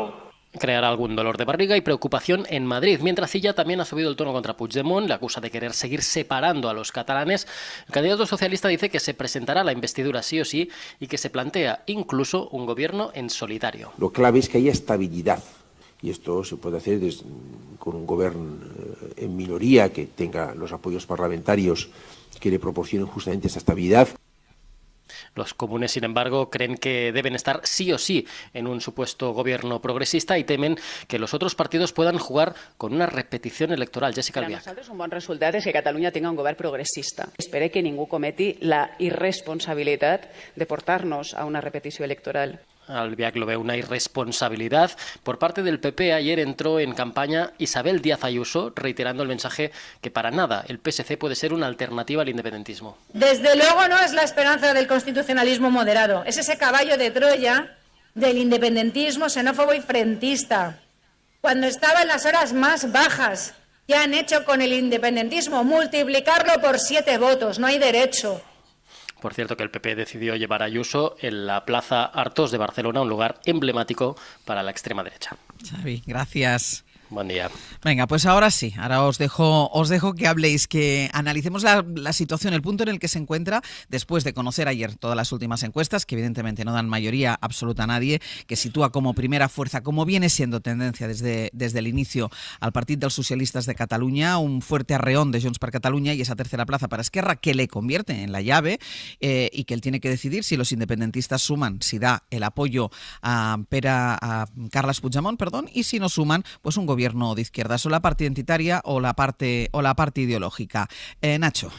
J: Creará algún dolor de barriga y preocupación en Madrid. Mientras ella también ha subido el tono contra Puigdemont, le acusa de querer seguir separando a los catalanes. El candidato socialista dice que se presentará la investidura sí o sí y que se plantea incluso un gobierno en solitario.
L: Lo clave es que haya estabilidad y esto se puede hacer con un gobierno en minoría que tenga los apoyos parlamentarios que le proporcionen justamente esa estabilidad.
J: Los comunes, sin embargo, creen que deben estar sí o sí en un supuesto gobierno progresista y temen que los otros partidos puedan jugar con una repetición electoral. Jessica Albiach.
M: Per nosaltres un bon resultat és que Catalunya tinga un govern progressista. Espero que ningú cometi la irresponsabilitat de portar-nos a una repetició electoral.
J: Albiach lo ve una irresponsabilidad. Por parte del PP, ayer entró en campaña Isabel Díaz Ayuso, reiterando el mensaje que para nada el PSC puede ser una alternativa al independentismo.
N: Desde luego no es la esperanza del constitucionalismo moderado, es ese caballo de Troya del independentismo xenófobo y frentista. Cuando estaba en las horas más bajas, ya han hecho con el independentismo multiplicarlo por 7 votos, no hay derecho.
J: Por cierto, que el PP decidió llevar a Ayuso en la Plaza Artos de Barcelona, un lugar emblemático para la extrema derecha.
B: Xavi, gracias.
J: Buen día.
B: Venga, pues ahora sí, ahora os dejo que habléis, que analicemos la situación, el punto en el que se encuentra después de conocer ayer todas las últimas encuestas, que evidentemente no dan mayoría absoluta a nadie, que sitúa como primera fuerza, como viene siendo tendencia desde el inicio, al Partit dels Socialistes de Cataluña, un fuerte arreón de Junts per Catalunya y esa tercera plaza para Esquerra, que le convierte en la llave y que él tiene que decidir si los independentistas suman, si da el apoyo a Carles Puigdemont, y si no suman, pues un gobierno de izquierdas, o la parte identitaria o la parte ideológica. Nacho.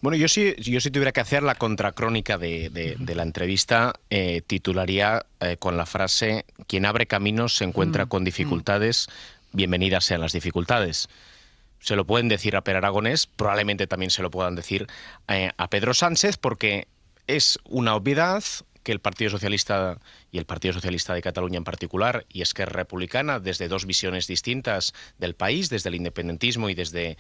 O: Bueno, yo si tuviera que hacer la contracrónica de la entrevista, titularía con la frase: quien abre caminos se encuentra con dificultades, bienvenidas sean las dificultades. Se lo pueden decir a Pere Aragonès, probablemente también se lo puedan decir a Pedro Sánchez, porque es una obviedad que el Partido Socialista y el Partido Socialista de Cataluña en particular y Esquerra Republicana, desde dos visiones distintas del país, desde el independentismo y desde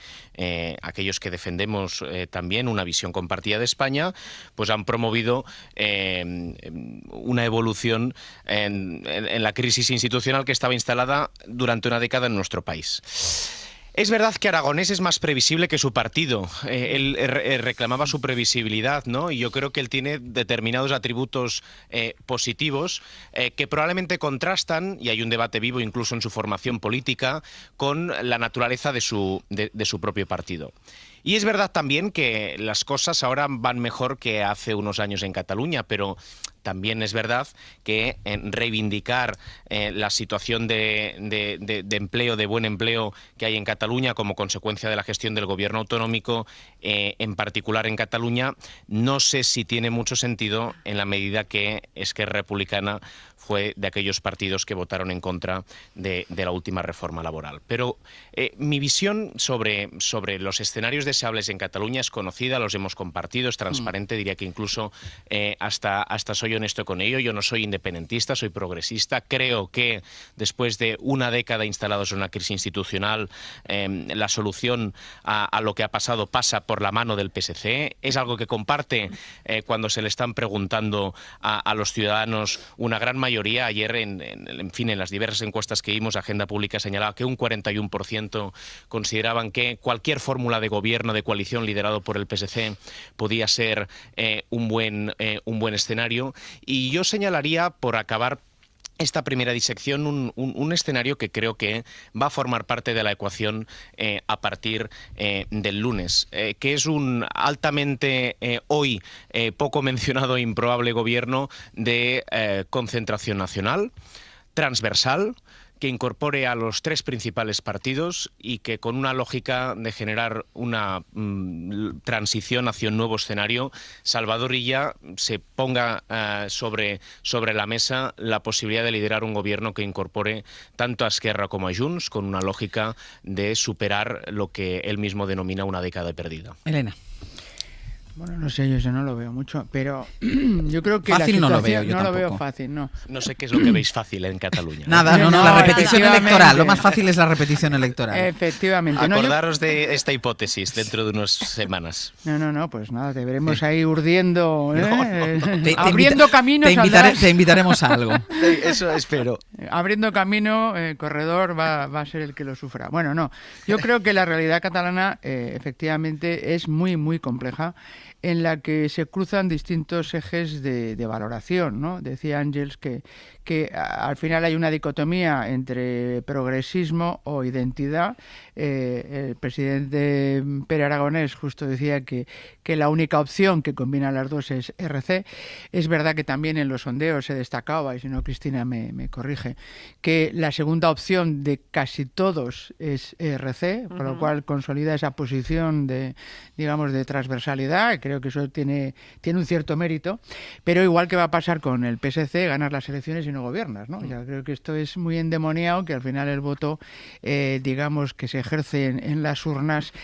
O: aquellos que defendemos también una visión compartida de España, pues han promovido una evolución en la crisis institucional que estaba instalada durante una década en nuestro país. Es verdad que Aragonès es más previsible que su partido. Él reclamaba su previsibilidad, ¿no? Y yo creo que él tiene determinados atributos positivos que probablemente contrastan, y hay un debate vivo incluso en su formación política, con la naturaleza de su propio partido. Y es verdad también que las cosas ahora van mejor que hace unos años en Cataluña, pero también es verdad que reivindicar la situación de empleo, de buen empleo que hay en Cataluña como consecuencia de la gestión del gobierno autonómico, en particular en Cataluña, no sé si tiene mucho sentido en la medida que Esquerra Republicana fue de aquellos partidos que votaron en contra de la última reforma laboral. Pero mi visión sobre los escenarios deseables en Cataluña es conocida, los hemos compartido, es transparente, diría que incluso hasta soy honesto con ello. Yo no soy independentista, soy progresista. Creo que después de una década instalados en una crisis institucional, la solución a lo que ha pasado pasa por la mano del PSC. Es algo que comparte cuando se le están preguntando a los ciudadanos una gran mayoría mayoría. Ayer, en fin, en las diversas encuestas que vimos, Agenda Pública señalaba que un 41% consideraban que cualquier fórmula de gobierno, de coalición liderado por el PSC podía ser un buen escenario. Y yo señalaría, por acabar esta primera disección, un escenario que creo que va a formar parte de la ecuación a partir del lunes, que es un altamente hoy poco mencionado e improbable gobierno de concentración nacional, transversal, que incorpore a los tres principales partidos y que, con una lógica de generar una transición hacia un nuevo escenario, Salvador Illa se ponga sobre la mesa la posibilidad de liderar un gobierno que incorpore tanto a Esquerra como a Junts, con una lógica de superar lo que él mismo denomina una década perdida.
B: Elena.
P: Bueno, no sé, yo eso no lo veo mucho, pero yo creo que
B: fácil
P: la
B: no lo
P: situación
B: veo, yo
P: no
B: tampoco.
P: lo veo fácil, no.
O: No sé qué es lo que veis fácil en Cataluña.
B: Nada, no, la repetición electoral. Lo más fácil es la repetición electoral.
P: Efectivamente.
O: Acordaros de esta hipótesis dentro de unas semanas.
P: No, pues nada, te veremos ahí urdiendo,
B: abriendo
P: caminos.
B: Te invitaremos a algo.
O: Eso espero.
P: Abriendo camino, corredor va a ser el que lo sufra. Bueno, no, yo creo que la realidad catalana efectivamente es muy, muy compleja, en la que se cruzan distintos ejes de valoración, ¿no? Decía Ángels que al final hay una dicotomía entre progresismo o identidad. El presidente Pere Aragonés justo decía que la única opción que combina las dos es RC. Es verdad que también en los sondeos se destacaba, y si no Cristina me corrige, que la segunda opción de casi todos es RC, por lo cual consolida esa posición de transversalidad. Creo que eso tiene un cierto mérito, pero igual que va a pasar con el PSC, ganas las elecciones y no gobiernas, ¿no? Ya creo que esto es muy endemoniado, que al final el voto, que se ejerce en las urnas,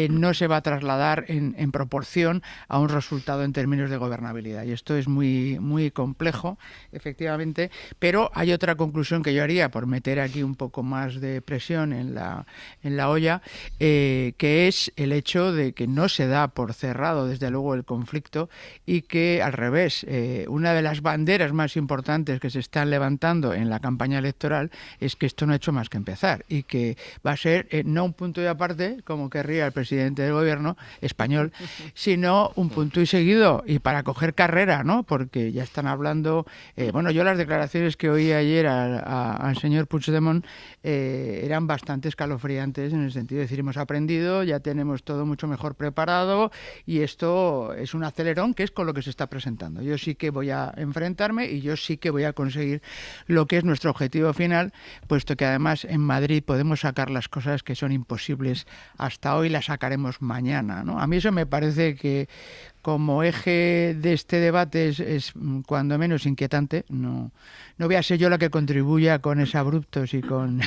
P: no se va a trasladar en proporción a un resultado en términos de gobernabilidad. Y esto es muy, muy complejo, efectivamente, pero hay otra conclusión que yo haría, por meter aquí un poco más de presión en la olla, que es el hecho de que no se da por cerrado, desde luego, el conflicto, y que, al revés, una de las banderas más importantes que se están levantando en la campaña electoral es que esto no ha hecho más que empezar y que va a ser no un punto y aparte, como querría el presidente del gobierno español, sino un punto y seguido, y para coger carrera, ¿no? Porque ya están hablando, yo las declaraciones que oí ayer al señor Puigdemont eran bastante escalofriantes, en el sentido de decir, hemos aprendido, ya tenemos todo mucho mejor preparado y esto es un acelerón, que es con lo que se está presentando. Yo sí que voy a enfrentarme y yo sí que voy a conseguir lo que es nuestro objetivo final, puesto que además en Madrid podemos sacar las cosas que son imposibles hasta hoy, las sacaremos mañana, ¿no? A mí eso me parece que, como eje de este debate, es cuando menos inquietante. No voy a ser yo la que contribuya con exabruptos y con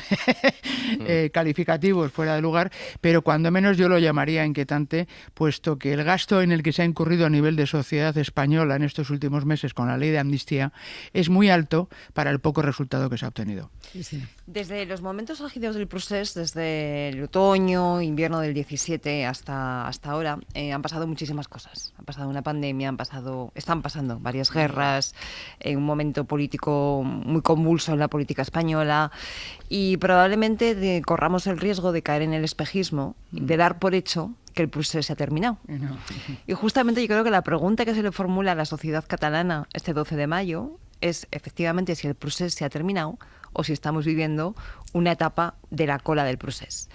P: calificativos fuera de lugar, pero cuando menos yo lo llamaría inquietante, puesto que el gasto en el que se ha incurrido a nivel de sociedad española en estos últimos meses con la ley de amnistía es muy alto para el poco resultado que se ha obtenido.
B: Sí.
Q: Desde los momentos álgidos del procés, desde el otoño, invierno del 17 hasta ahora, han pasado muchísimas cosas. Ha pasado una pandemia, están pasando varias guerras, un momento político muy convulso en la política española, y probablemente corramos el riesgo de caer en el espejismo, de dar por hecho que el procés se ha terminado. Y justamente yo creo que la pregunta que se le formula a la sociedad catalana este 12 de mayo es efectivamente si el procés se ha terminado o si estamos viviendo una etapa de la cola del procés.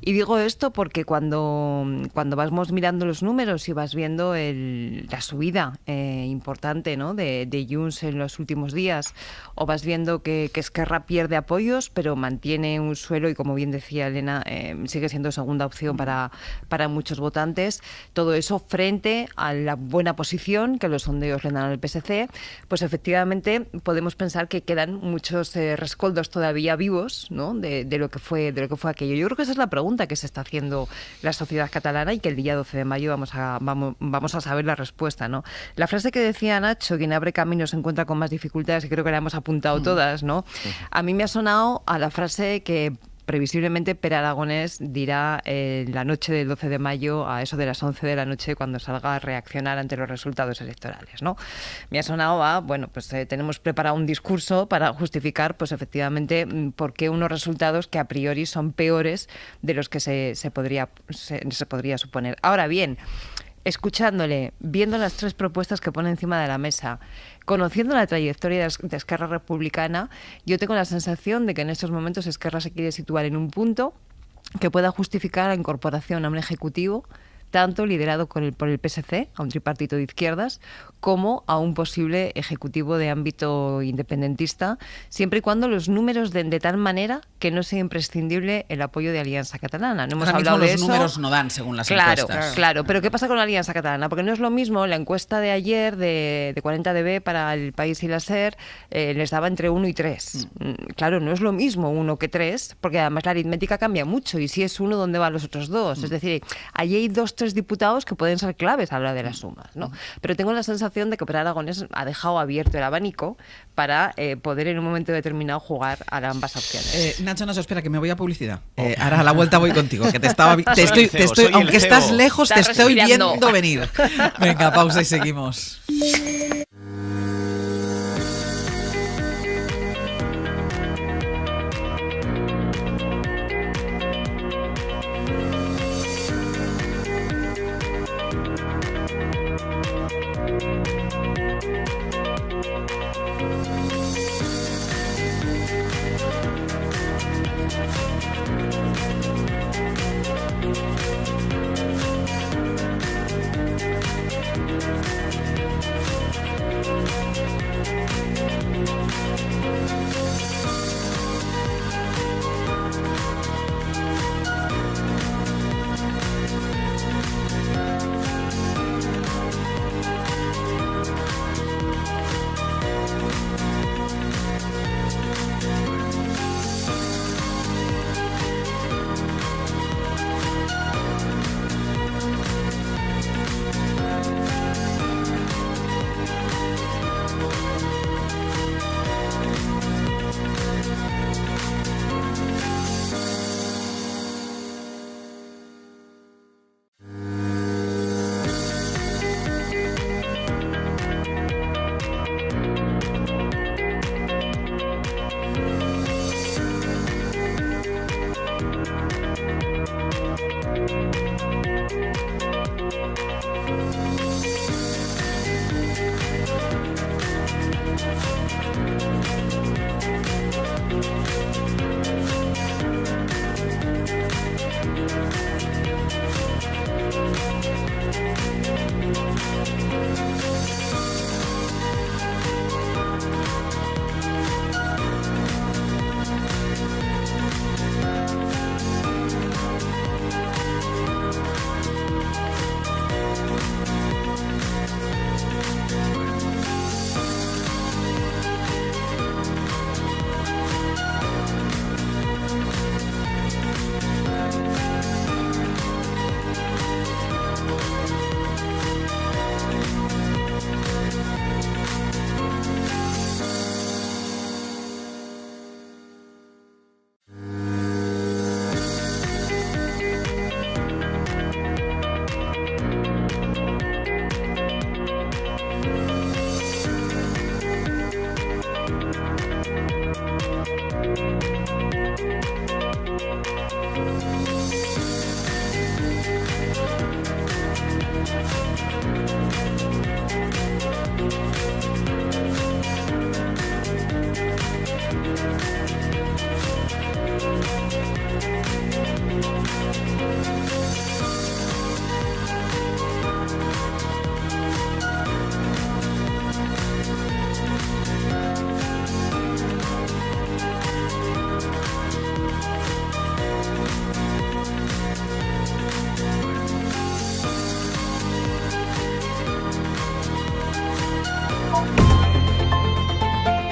Q: Y digo esto porque cuando vamos mirando los números y vas viendo la subida importante, ¿no?, de Junts en los últimos días, o vas viendo que Esquerra pierde apoyos pero mantiene un suelo y, como bien decía Elena, sigue siendo segunda opción para muchos votantes, todo eso frente a la buena posición que los sondeos le dan al PSC, pues efectivamente podemos pensar que quedan muchos rescoldos todavía vivos, ¿no?, de lo que fue aquello. Yo creo que esa es la pregunta que se está haciendo la sociedad catalana y que el día 12 de mayo vamos a saber la respuesta, ¿no? La frase que decía Nacho, quien abre caminos se encuentra con más dificultades, y creo que la hemos apuntado todas, ¿no? A mí me ha sonado a la frase que previsiblemente Pere Aragonés dirá la noche del 12 de mayo a eso de las 11 de la noche cuando salga a reaccionar ante los resultados electorales, ¿no? Me ha sonado tenemos preparado un discurso para justificar, pues efectivamente, por qué unos resultados que a priori son peores de los que se podría suponer. Ahora bien, escuchándole, viendo las 3 propuestas que pone encima de la mesa, conociendo la trayectoria de Esquerra Republicana, yo tengo la sensación de que en estos momentos Esquerra se quiere situar en un punto que pueda justificar la incorporación a un ejecutivo tanto liderado por el PSC, a un tripartito de izquierdas, como a un posible ejecutivo de ámbito independentista, siempre y cuando los números den de tal manera que no sea imprescindible el apoyo de Alianza Catalana. No hemos hablado de eso.
B: Los números no dan según las encuestas.
Q: Claro, pero ¿qué pasa con la Alianza Catalana? Porque no es lo mismo, la encuesta de ayer de 40DB para El País y la SER les daba entre 1 y 3. Claro, no es lo mismo 1 que 3, porque además la aritmética cambia mucho, y si es 1, ¿dónde van los otros 2? Es decir, allí hay 2-3 diputados que pueden ser claves a la hora de las sumas, ¿no? Pero tengo la sensación de que Pere Aragonés ha dejado abierto el abanico para poder en un momento determinado jugar a ambas opciones.
B: Nacho, espera, que me voy a publicidad. Ahora a la vuelta voy contigo, que te estoy aunque estás lejos, te estoy viendo venir. Venga, pausa y seguimos.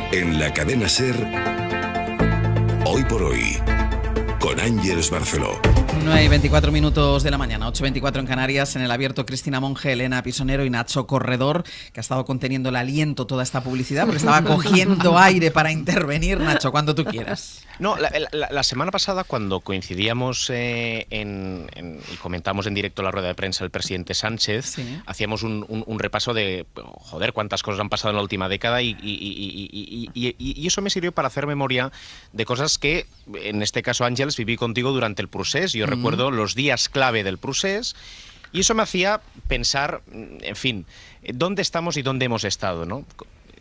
A: En la cadena SER, Hoy por Hoy, con Ángeles Barceló.
B: 9:24 minutos de la mañana, 8:24 en Canarias. En el abierto, Cristina Monge, Elena Pisonero y Nacho Corredor, que ha estado conteniendo el aliento toda esta publicidad porque estaba cogiendo aire para intervenir. Nacho, cuando tú quieras.
O: No, la semana pasada, cuando coincidíamos y comentamos en directo la rueda de prensa del presidente Sánchez, sí, hacíamos un repaso de, joder, cuántas cosas han pasado en la última década y eso me sirvió para hacer memoria de cosas que, en este caso, Ángeles, viví contigo durante el procés. Yo recuerdo los días clave del procés y eso me hacía pensar, en fin, dónde estamos y dónde hemos estado, ¿no?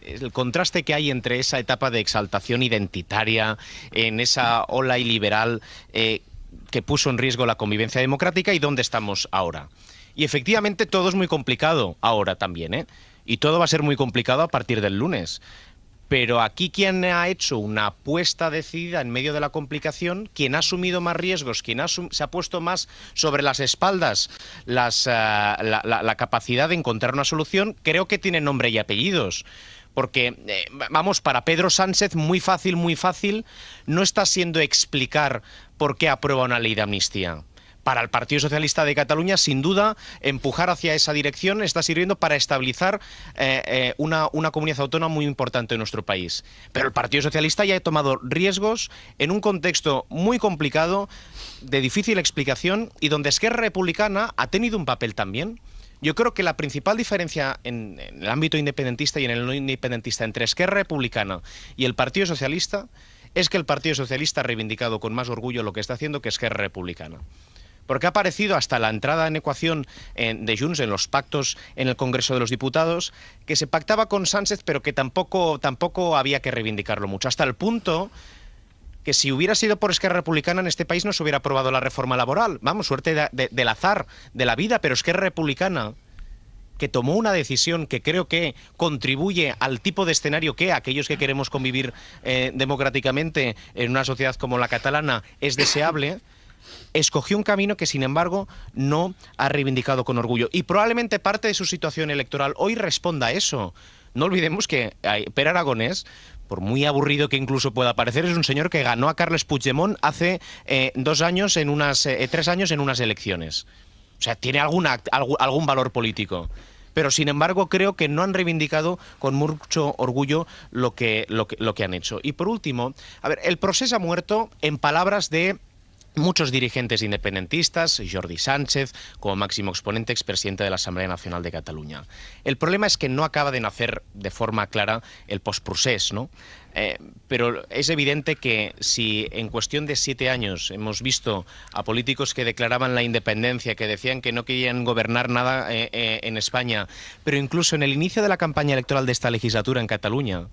O: El contraste que hay entre esa etapa de exaltación identitaria, en esa ola iliberal que puso en riesgo la convivencia democrática, y dónde estamos ahora. Y efectivamente todo es muy complicado ahora también, ¿eh? Y todo va a ser muy complicado a partir del lunes. Pero aquí quien ha hecho una apuesta decidida en medio de la complicación, quien ha asumido más riesgos, quien se ha puesto más sobre las espaldas la capacidad de encontrar una solución, creo que tiene nombre y apellidos. Porque, vamos, para Pedro Sánchez muy fácil no está siendo explicar por qué aprueba una ley de amnistía. Para el Partido Socialista de Cataluña, sin duda, empujar hacia esa dirección está sirviendo para estabilizar una comunidad autónoma muy importante en nuestro país. Pero el Partido Socialista ya ha tomado riesgos en un contexto muy complicado, de difícil explicación, y donde Esquerra Republicana ha tenido un papel también. Yo creo que la principal diferencia en el ámbito independentista y en el no independentista entre Esquerra Republicana y el Partido Socialista es que el Partido Socialista ha reivindicado con más orgullo lo que está haciendo que Esquerra Republicana. Porque ha aparecido hasta la entrada en ecuación de Junts en los pactos en el Congreso de los Diputados, que se pactaba con Sánchez, pero que tampoco había que reivindicarlo mucho, hasta el punto que si hubiera sido por Esquerra Republicana en este país no se hubiera aprobado la reforma laboral. Vamos, suerte del azar, de la vida, pero Esquerra Republicana, que tomó una decisión que creo que contribuye al tipo de escenario que aquellos que queremos convivir democráticamente en una sociedad como la catalana es deseable, escogió un camino que, sin embargo, no ha reivindicado con orgullo. Y probablemente parte de su situación electoral hoy responda a eso. No olvidemos que Pere Aragonès, por muy aburrido que incluso pueda parecer, es un señor que ganó a Carles Puigdemont hace 3 años en unas elecciones. O sea, tiene algún valor político. Pero, sin embargo, creo que no han reivindicado con mucho orgullo lo que han hecho. Y, por último, a ver, el procés ha muerto en palabras de muchos dirigentes independentistas, Jordi Sánchez, como máximo exponente, expresidente de la Asamblea Nacional de Cataluña. El problema es que no acaba de nacer de forma clara el postprocés, ¿no? Pero es evidente que si en cuestión de 7 años hemos visto a políticos que declaraban la independencia, que decían que no querían gobernar nada en España, pero incluso en el inicio de la campaña electoral de esta legislatura en Cataluña,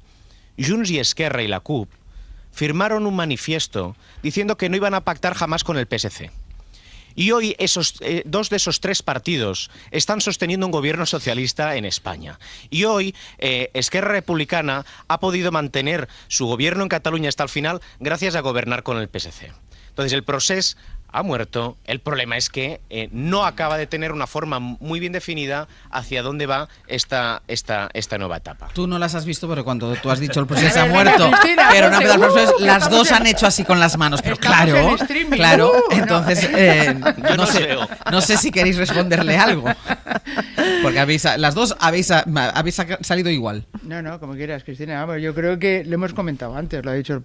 O: Junts y Esquerra y la CUP firmaron un manifiesto diciendo que no iban a pactar jamás con el PSC. Y hoy dos de esos 3 partidos están sosteniendo un gobierno socialista en España. Y hoy Esquerra Republicana ha podido mantener su gobierno en Cataluña hasta el final gracias a gobernar con el PSC. Entonces el procés ha muerto. El problema es que no acaba de tener una forma muy bien definida hacia dónde va esta nueva etapa.
B: Tú no las has visto, pero cuando tú has dicho el proceso ha muerto, pero no ha empezado el proceso, las dos han hecho así con las manos. Pero claro, entonces no sé si queréis responderle algo. Porque las dos habéis salido igual.
P: No, como quieras, Cristina. Vamos, yo creo que lo hemos comentado antes, lo ha dicho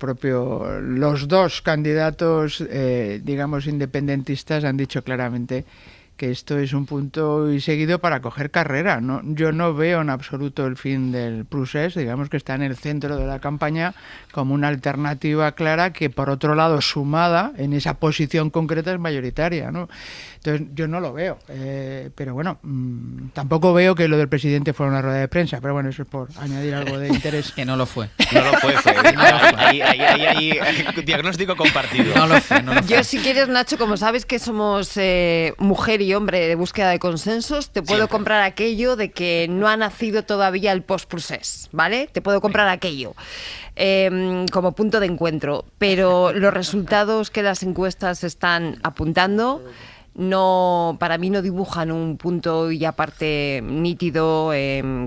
P: los dos candidatos, digamos, independentistas han dicho claramente que esto es un punto y seguido para coger carrera. ¿No? Yo no veo en absoluto el fin del procés, digamos que está en el centro de la campaña como una alternativa clara que, por otro lado, sumada en esa posición concreta, es mayoritaria, ¿no? Entonces yo no lo veo, pero bueno, tampoco veo que lo del presidente fuera una rueda de prensa, pero bueno, eso es por añadir algo de interés.
B: Que no lo fue.
O: No lo fue. Ahí diagnóstico compartido.
B: No lo fue.
Q: Yo, si quieres, Nacho, como sabes que somos mujer y hombre de búsqueda de consensos, te puedo comprar aquello de que no ha nacido todavía el post-procés, ¿vale? Te puedo comprar aquello como punto de encuentro, pero los resultados que las encuestas están apuntando para mí no dibujan un punto y aparte nítido,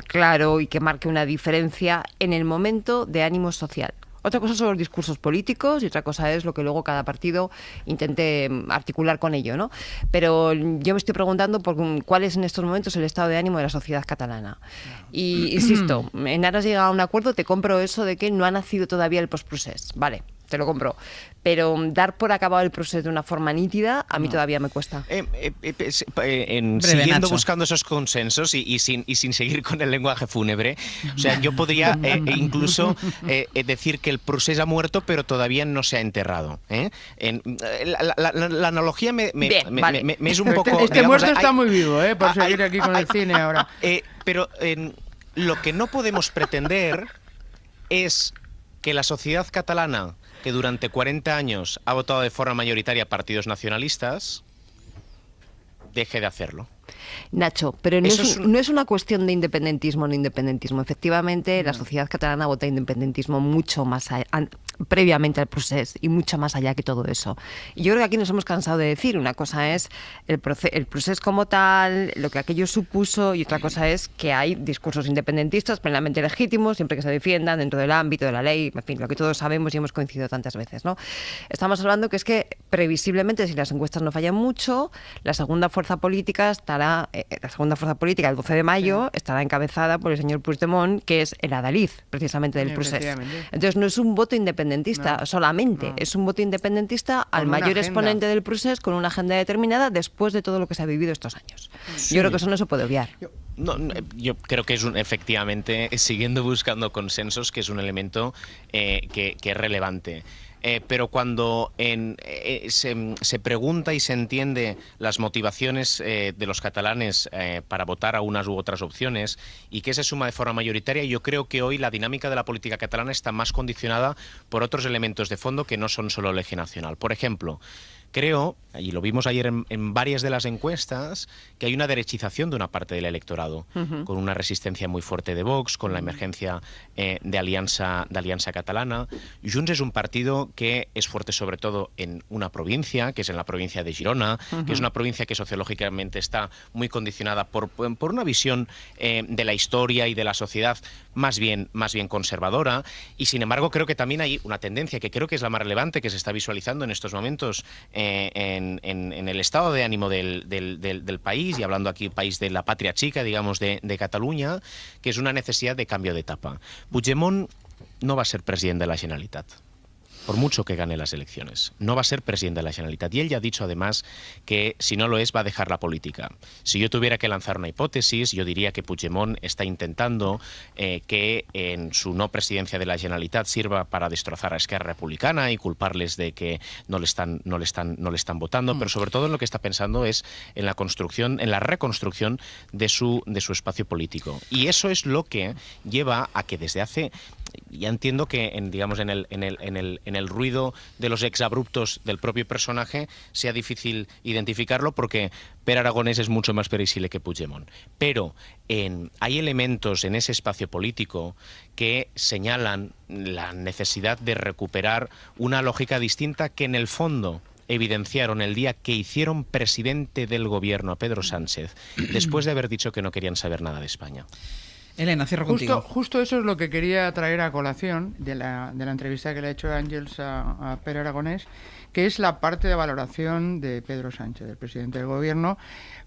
Q: claro y que marque una diferencia en el momento de ánimo social. Otra cosa son los discursos políticos y otra cosa es lo que luego cada partido intente articular con ello, ¿no? Pero yo me estoy preguntando por cuál es en estos momentos el estado de ánimo de la sociedad catalana. Y insisto, en aras de llegar a un acuerdo, te compro eso de que no ha nacido todavía el post-procés. Vale, te lo compro. Pero dar por acabado el proceso de una forma nítida, a mí todavía me cuesta.
O: Siguiendo buscando esos consensos y sin seguir con el lenguaje fúnebre, o sea, yo podría incluso decir que el procés ha muerto, pero todavía no se ha enterrado. La analogía me es un poco...
P: Este muerto está muy vivo, por seguir aquí con el cine ahora.
O: Pero lo que no podemos pretender es que la sociedad catalana, que durante 40 años ha votado de forma mayoritaria partidos nacionalistas, deje de hacerlo.
Q: Nacho, pero no es una cuestión de independentismo o no independentismo. Efectivamente, la sociedad catalana vota independentismo mucho más previamente al procés y mucho más allá que todo eso. Y yo creo que aquí nos hemos cansado de decir, una cosa es el procés como tal, lo que aquello supuso, y otra cosa es que hay discursos independentistas plenamente legítimos, siempre que se defiendan dentro del ámbito de la ley, en fin, lo que todos sabemos y hemos coincidido tantas veces, ¿no? Estamos hablando que es que previsiblemente, si las encuestas no fallan mucho, la segunda fuerza política el 12 de mayo estará encabezada por el señor Puigdemont, que es el adalid precisamente del procés. Entonces no es un voto independentista solamente, es un voto independentista al mayor exponente del procés con una agenda determinada después de todo lo que se ha vivido estos años. Sí. Yo creo que eso no se puede obviar.
O: Yo creo que es efectivamente, siguiendo buscando consensos, que es un elemento que es relevante. Pero cuando se pregunta y se entiende las motivaciones de los catalanes para votar a unas u otras opciones y que se suma de forma mayoritaria, yo creo que hoy la dinámica de la política catalana está más condicionada por otros elementos de fondo que no son solo el eje nacional. Por ejemplo, creo, y lo vimos ayer en varias de las encuestas, que hay una derechización de una parte del electorado, con una resistencia muy fuerte de Vox, con la emergencia de Alianza Catalana. Junts es un partido que es fuerte sobre todo en una provincia, que es en la provincia de Girona, que es una provincia que sociológicamente está muy condicionada por una visión de la historia y de la sociedad más bien conservadora, y sin embargo creo que también hay una tendencia que creo que es la más relevante que se está visualizando en estos momentos en el estado de ánimo del país, y hablando aquí país de la patria chica, digamos, de Cataluña, que es una necesidad de cambio de etapa. Puigdemont no va a ser presidente de la Generalitat, por mucho que gane las elecciones. No va a ser presidente de la Generalitat. Y él ya ha dicho además que si no lo es, va a dejar la política. Si yo tuviera que lanzar una hipótesis, yo diría que Puigdemont está intentando que en su no presidencia de la Generalitat sirva para destrozar a Esquerra Republicana y culparles de que no le están votando, pero sobre todo en lo que está pensando es en la reconstrucción de su espacio político. Y eso es lo que lleva a que desde hace... Ya entiendo que en el ruido de los exabruptos del propio personaje sea difícil identificarlo, porque Pere Aragonès es mucho más previsible que Puigdemont. Pero hay elementos en ese espacio político que señalan la necesidad de recuperar una lógica distinta que en el fondo evidenciaron el día que hicieron presidente del gobierno a Pedro Sánchez, después de haber dicho que no querían saber nada de España.
B: Elena, cierro contigo.
P: Justo eso es lo que quería traer a colación de la entrevista que le ha hecho Ángels a Pere Aragonès, que es la parte de valoración de Pedro Sánchez, del presidente del gobierno,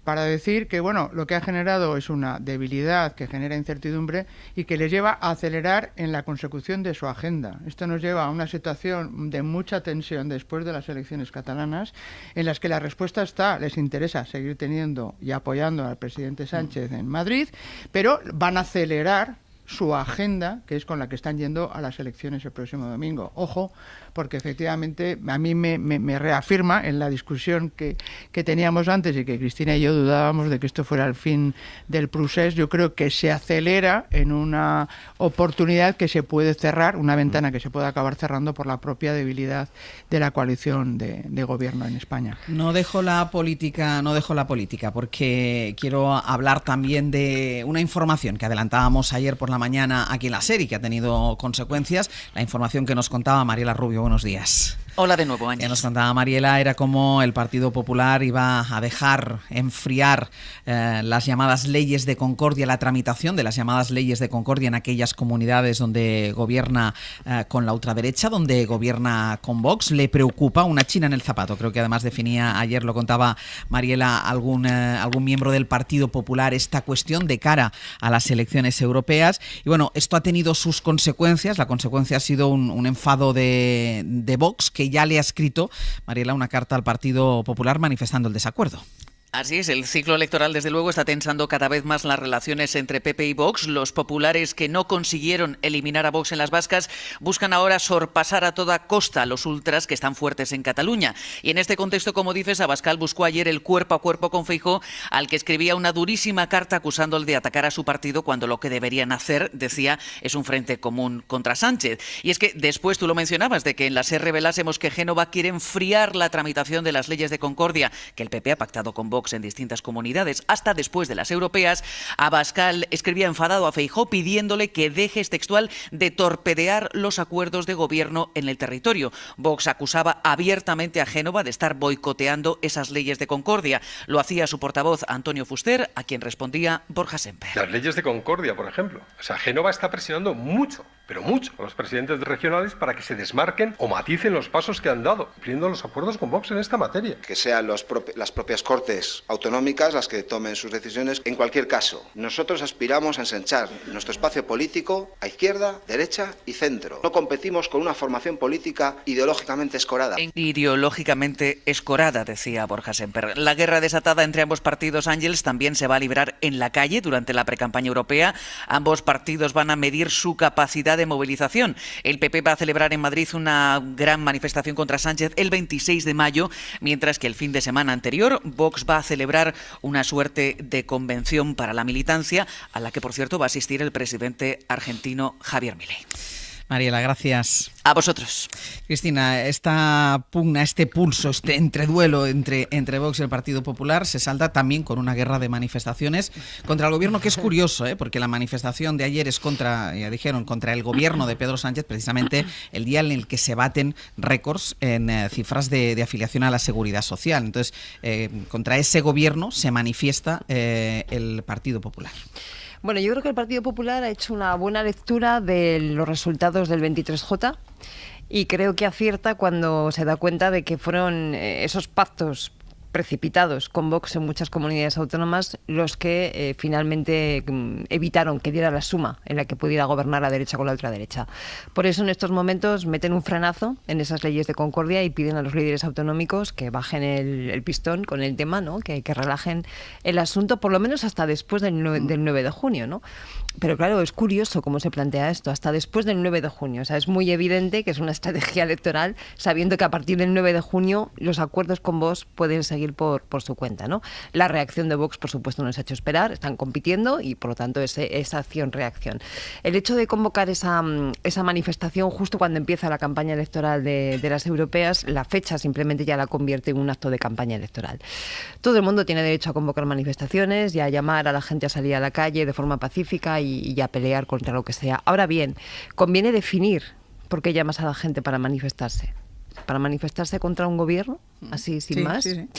P: para decir que bueno, lo que ha generado es una debilidad que genera incertidumbre y que les lleva a acelerar en la consecución de su agenda. Esto nos lleva a una situación de mucha tensión después de las elecciones catalanas, en las que la respuesta está, les interesa seguir teniendo y apoyando al presidente Sánchez en Madrid, pero van a acelerar su agenda, que es con la que están yendo a las elecciones el próximo domingo. Ojo, porque efectivamente a mí me reafirma en la discusión que teníamos antes y que Cristina y yo dudábamos de que esto fuera el fin del procés. Yo creo que se acelera en una oportunidad que se puede cerrar, una ventana que se puede acabar cerrando por la propia debilidad de la coalición de gobierno en España.
B: No dejo la política, porque quiero hablar también de una información que adelantábamos ayer por la mañana aquí en la serie, que ha tenido consecuencias. La información que nos contaba Mariela Rubio. Buenos días.
R: Hola de nuevo, Ángel.
B: Que nos contaba Mariela era como el Partido Popular iba a dejar enfriar las llamadas leyes de concordia, la tramitación de las llamadas leyes de concordia en aquellas comunidades donde gobierna con la ultraderecha, donde gobierna con Vox. Le preocupa una china en el zapato. Creo que además definía, ayer lo contaba Mariela, algún miembro del Partido Popular esta cuestión de cara a las elecciones europeas. Y bueno, esto ha tenido sus consecuencias. La consecuencia ha sido un enfado de Vox, que ya le ha escrito, Mariela, una carta al Partido Popular manifestando el desacuerdo.
R: Así es, el ciclo electoral desde luego está tensando cada vez más las relaciones entre PP y Vox. Los populares que no consiguieron eliminar a Vox en las Vascas buscan ahora sorpasar a toda costa a los ultras que están fuertes en Cataluña. Y en este contexto, como dices, Abascal buscó ayer el cuerpo a cuerpo con Feijóo, al que escribía una durísima carta acusándole de atacar a su partido cuando lo que deberían hacer, decía, es un frente común contra Sánchez. Y es que después tú lo mencionabas, de que en la SER revelásemos que Génova quiere enfriar la tramitación de las leyes de concordia que el PP ha pactado con Vox en distintas comunidades hasta después de las europeas. Abascal escribía enfadado a Feijóo pidiéndole que deje, es textual, de torpedear los acuerdos de gobierno en el territorio. Vox acusaba abiertamente a Génova de estar boicoteando esas leyes de concordia. Lo hacía su portavoz Antonio Fuster, a quien respondía Borja Semper.
S: Las leyes de concordia, por ejemplo. O sea, Génova está presionando mucho, pero mucho, a los presidentes regionales para que se desmarquen o maticen los pasos que han dado, cumpliendo los acuerdos con Vox en esta materia.
T: Que sean las propias Cortes autonómicas las que tomen sus decisiones. En cualquier caso, nosotros aspiramos a ensanchar nuestro espacio político a izquierda, derecha y centro. No competimos con una formación política ideológicamente escorada.
R: Ideológicamente escorada, decía Borja Semper. La guerra desatada entre ambos partidos, Ángels, también se va a librar en la calle durante la precampaña europea. Ambos partidos van a medir su capacidad de movilización. El PP va a celebrar en Madrid una gran manifestación contra Sánchez el 26 de mayo, mientras que el fin de semana anterior Vox va a celebrar una suerte de convención para la militancia, a la que, por cierto, va a asistir el presidente argentino Javier Milei.
B: Mariela, gracias.
R: A vosotros.
B: Cristina, esta pugna, este pulso, este entreduelo entre Vox y el Partido Popular se salda también con una guerra de manifestaciones contra el gobierno, que es curioso, porque la manifestación de ayer es contra, ya dijeron, contra el gobierno de Pedro Sánchez, precisamente el día en el que se baten récords en cifras de afiliación a la Seguridad Social. Entonces, contra ese gobierno se manifiesta el Partido Popular.
Q: Bueno, yo creo que el Partido Popular ha hecho una buena lectura de los resultados del 23J y creo que acierta cuando se da cuenta de que fueron esos pactos precipitados con Vox en muchas comunidades autónomas los que finalmente evitaron que diera la suma en la que pudiera gobernar la derecha con la ultraderecha. Por eso en estos momentos meten un frenazo en esas leyes de concordia y piden a los líderes autonómicos que bajen el pistón con el tema, ¿no? Que relajen el asunto, por lo menos hasta después del 9 de junio, ¿no? Pero claro, es curioso cómo se plantea esto, hasta después del 9 de junio. O sea, es muy evidente que es una estrategia electoral, sabiendo que a partir del 9 de junio los acuerdos con Vox pueden seguir por su cuenta, ¿no? La reacción de Vox, por supuesto, no se ha hecho esperar, están compitiendo y, por lo tanto, esa acción-reacción. El hecho de convocar esa manifestación justo cuando empieza la campaña electoral de las europeas, la fecha simplemente ya la convierte en un acto de campaña electoral. Todo el mundo tiene derecho a convocar manifestaciones y a llamar a la gente a salir a la calle de forma pacífica y a pelear contra lo que sea. Ahora bien, conviene definir por qué llamas a la gente para manifestarse. ¿Para manifestarse contra un gobierno? Así, sin más. Sí.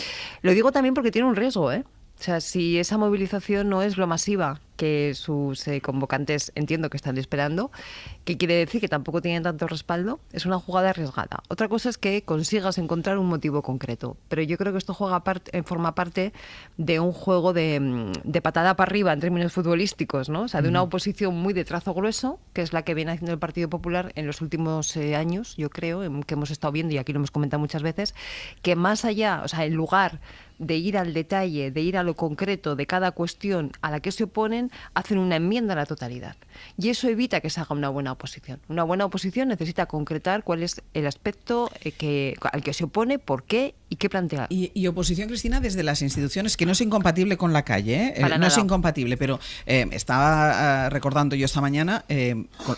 Q: Lo digo también porque tiene un riesgo, O sea, si esa movilización no es lo masiva que sus convocantes entiendo que están esperando, que quiere decir que tampoco tienen tanto respaldo, es una jugada arriesgada. Otra cosa es que consigas encontrar un motivo concreto, pero yo creo que esto forma parte de un juego de patada para arriba en términos futbolísticos, ¿no? O sea, de una oposición muy de trazo grueso, que es la que viene haciendo el Partido Popular en los últimos años, yo creo, que hemos estado viendo, y aquí lo hemos comentado muchas veces, que más allá, o sea, en lugar de ir al detalle, de ir a lo concreto de cada cuestión a la que se oponen, hacen una enmienda a la totalidad. Y eso evita que se haga una buena oposición. Una buena oposición necesita concretar cuál es el aspecto al que se opone, por qué ¿Y qué plantea?
B: Y oposición, Cristina, desde las instituciones, que no es incompatible con la calle, no es incompatible, pero estaba recordando yo esta mañana,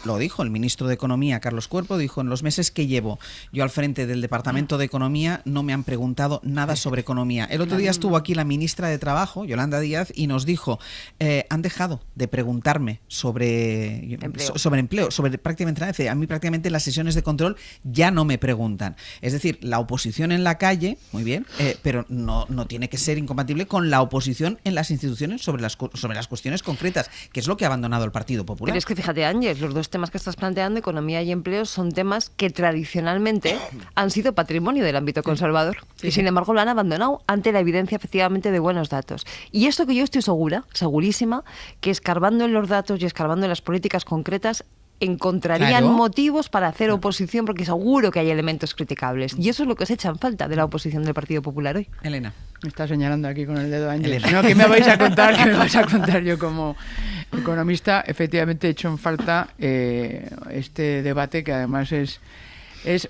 B: lo dijo el ministro de Economía, Carlos Cuerpo, dijo: en los meses que llevo yo al frente del Departamento de Economía no me han preguntado nada sobre economía. El otro día estuvo aquí la ministra de Trabajo, Yolanda Díaz, y nos dijo: han dejado de preguntarme sobre empleo, sobre prácticamente nada. A mí prácticamente en las sesiones de control ya no me preguntan. Es decir, la oposición en la calle, muy bien, pero no tiene que ser incompatible con la oposición en las instituciones sobre las cuestiones concretas, que es lo que ha abandonado el Partido Popular.
Q: Pero es que fíjate, Ángel, los dos temas que estás planteando, economía y empleo, son temas que tradicionalmente han sido patrimonio del ámbito conservador y sin embargo lo han abandonado ante la evidencia efectivamente de buenos datos. Y esto que yo estoy segurísima, que escarbando en los datos y escarbando en las políticas concretas encontrarían motivos para hacer oposición, porque seguro que hay elementos criticables. Y eso es lo que os echa en falta de la oposición del Partido Popular hoy.
B: Elena.
P: Me está señalando aquí con el dedo Ángel. No, ¿qué me vais a contar? ¿Qué me vais a contar yo como economista? Efectivamente he hecho en falta este debate, que además es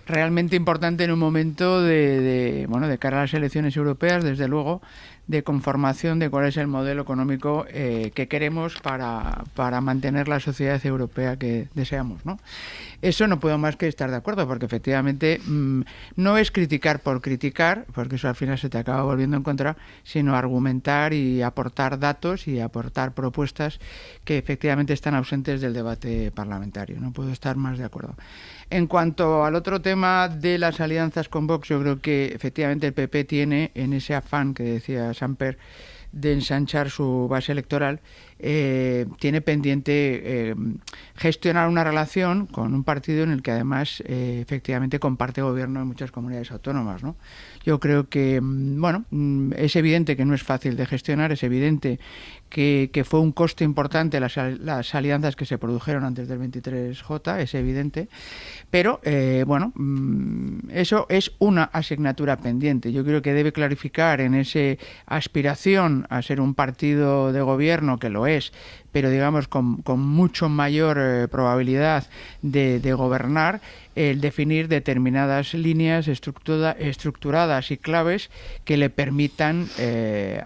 P: realmente importante en un momento de cara a las elecciones europeas, desde luego, de conformación de cuál es el modelo económico que queremos para mantener la sociedad europea que deseamos, ¿no? Eso no puedo más que estar de acuerdo, porque efectivamente no es criticar por criticar, porque eso al final se te acaba volviendo en contra, sino argumentar y aportar datos y aportar propuestas que efectivamente están ausentes del debate parlamentario. No puedo estar más de acuerdo. En cuanto al otro tema de las alianzas con Vox, yo creo que efectivamente el PP tiene, en ese afán que decía Samper de ensanchar su base electoral, tiene pendiente gestionar una relación con un partido en el que además efectivamente comparte gobierno en muchas comunidades autónomas, ¿no? Yo creo que, es evidente que no es fácil de gestionar, es evidente que fue un coste importante las alianzas que se produjeron antes del 23J, es evidente, pero eso es una asignatura pendiente. Yo creo que debe clarificar en esa aspiración a ser un partido de gobierno, que lo es, pero digamos con mucho mayor probabilidad de gobernar, el definir determinadas líneas estructuradas y claves que le permitan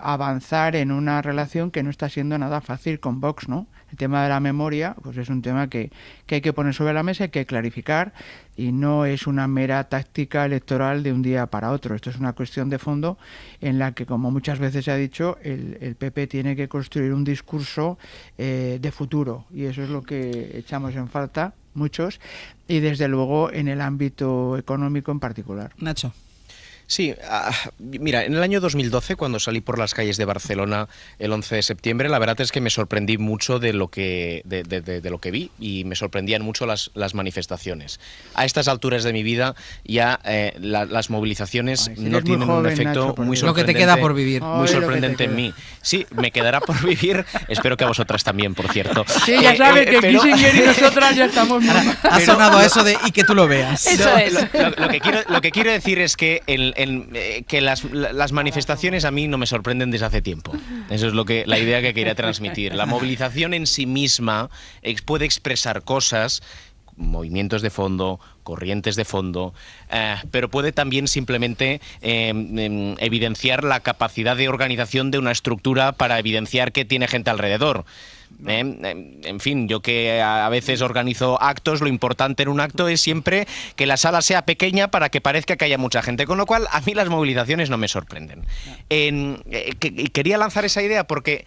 P: avanzar en una relación que no está siendo nada fácil con Vox, ¿no? El tema de la memoria, pues es un tema que hay que poner sobre la mesa, hay que clarificar, y no es una mera táctica electoral de un día para otro. Esto es una cuestión de fondo en la que, como muchas veces se ha dicho, el PP tiene que construir un discurso de futuro, y eso es lo que echamos en falta muchos, y desde luego en el ámbito económico en particular.
B: Nacho.
O: Sí, mira, en el año 2012, cuando salí por las calles de Barcelona el 11 de septiembre, la verdad es que me sorprendí mucho de lo que vi, y me sorprendían mucho las manifestaciones. A estas alturas de mi vida ya las movilizaciones no tienen un efecto, Nacho, muy sorprendente.
B: Lo que te queda por vivir.
O: Muy sorprendente en mí. Sí, me quedará por vivir. Espero que a vosotras también, por cierto.
P: Sí, ya sabes que Kissinger y nosotras ya estamos...
B: Ha sonado eso de y que tú lo veas.
Q: Eso es.
O: Lo que quiero decir es que que las manifestaciones a mí no me sorprenden desde hace tiempo. Eso es la idea que quería transmitir. La movilización en sí misma puede expresar cosas, movimientos de fondo, corrientes de fondo, pero puede también simplemente evidenciar la capacidad de organización de una estructura para evidenciar que tiene gente alrededor. En fin, yo que a veces organizo actos, lo importante en un acto es siempre que la sala sea pequeña para que parezca que haya mucha gente, con lo cual a mí las movilizaciones no me sorprenden. Quería lanzar esa idea porque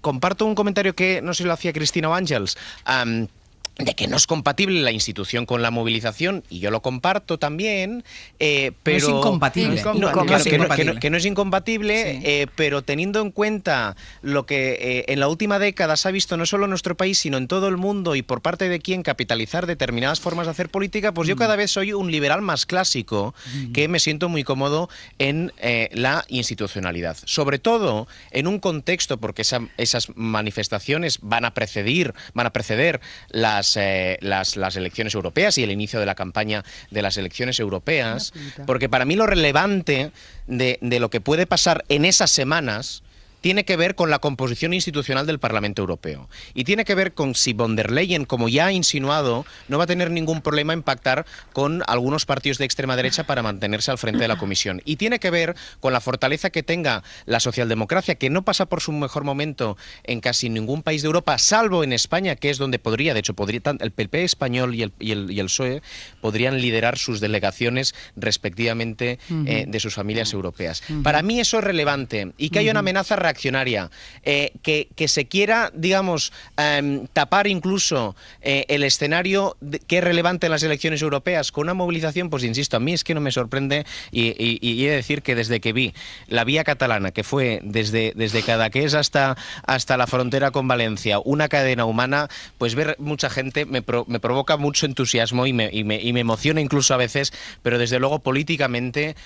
O: comparto un comentario que no sé si lo hacía Cristina o Ángels, de que no es compatible la institución con la movilización, y yo lo comparto también, pero...
B: No es incompatible.
O: Que no es incompatible, sí. Pero teniendo en cuenta lo que en la última década se ha visto no solo en nuestro país, sino en todo el mundo, y por parte de quien capitalizar determinadas formas de hacer política, pues yo cada vez soy un liberal más clásico, que me siento muy cómodo en la institucionalidad. Sobre todo en un contexto, porque esas manifestaciones van a preceder las elecciones europeas y el inicio de la campaña de las elecciones europeas, porque para mí lo relevante de lo que puede pasar en esas semanas tiene que ver con la composición institucional del Parlamento Europeo. Y tiene que ver con si von der Leyen, como ya ha insinuado, no va a tener ningún problema en pactar con algunos partidos de extrema derecha para mantenerse al frente de la Comisión. Y tiene que ver con la fortaleza que tenga la socialdemocracia, que no pasa por su mejor momento en casi ningún país de Europa, salvo en España, que es donde podría, de hecho, el PP español y el PSOE podrían liderar sus delegaciones respectivamente de sus familias europeas. Para mí eso es relevante, y que haya una amenaza reaccionaria, que se quiera, digamos, tapar incluso el escenario que es relevante en las elecciones europeas con una movilización, pues insisto, a mí es que no me sorprende, y he de decir que desde que vi la vía catalana, que fue desde Cadaqués hasta la frontera con Valencia, una cadena humana, pues ver mucha gente me provoca mucho entusiasmo y me emociona incluso a veces, pero desde luego políticamente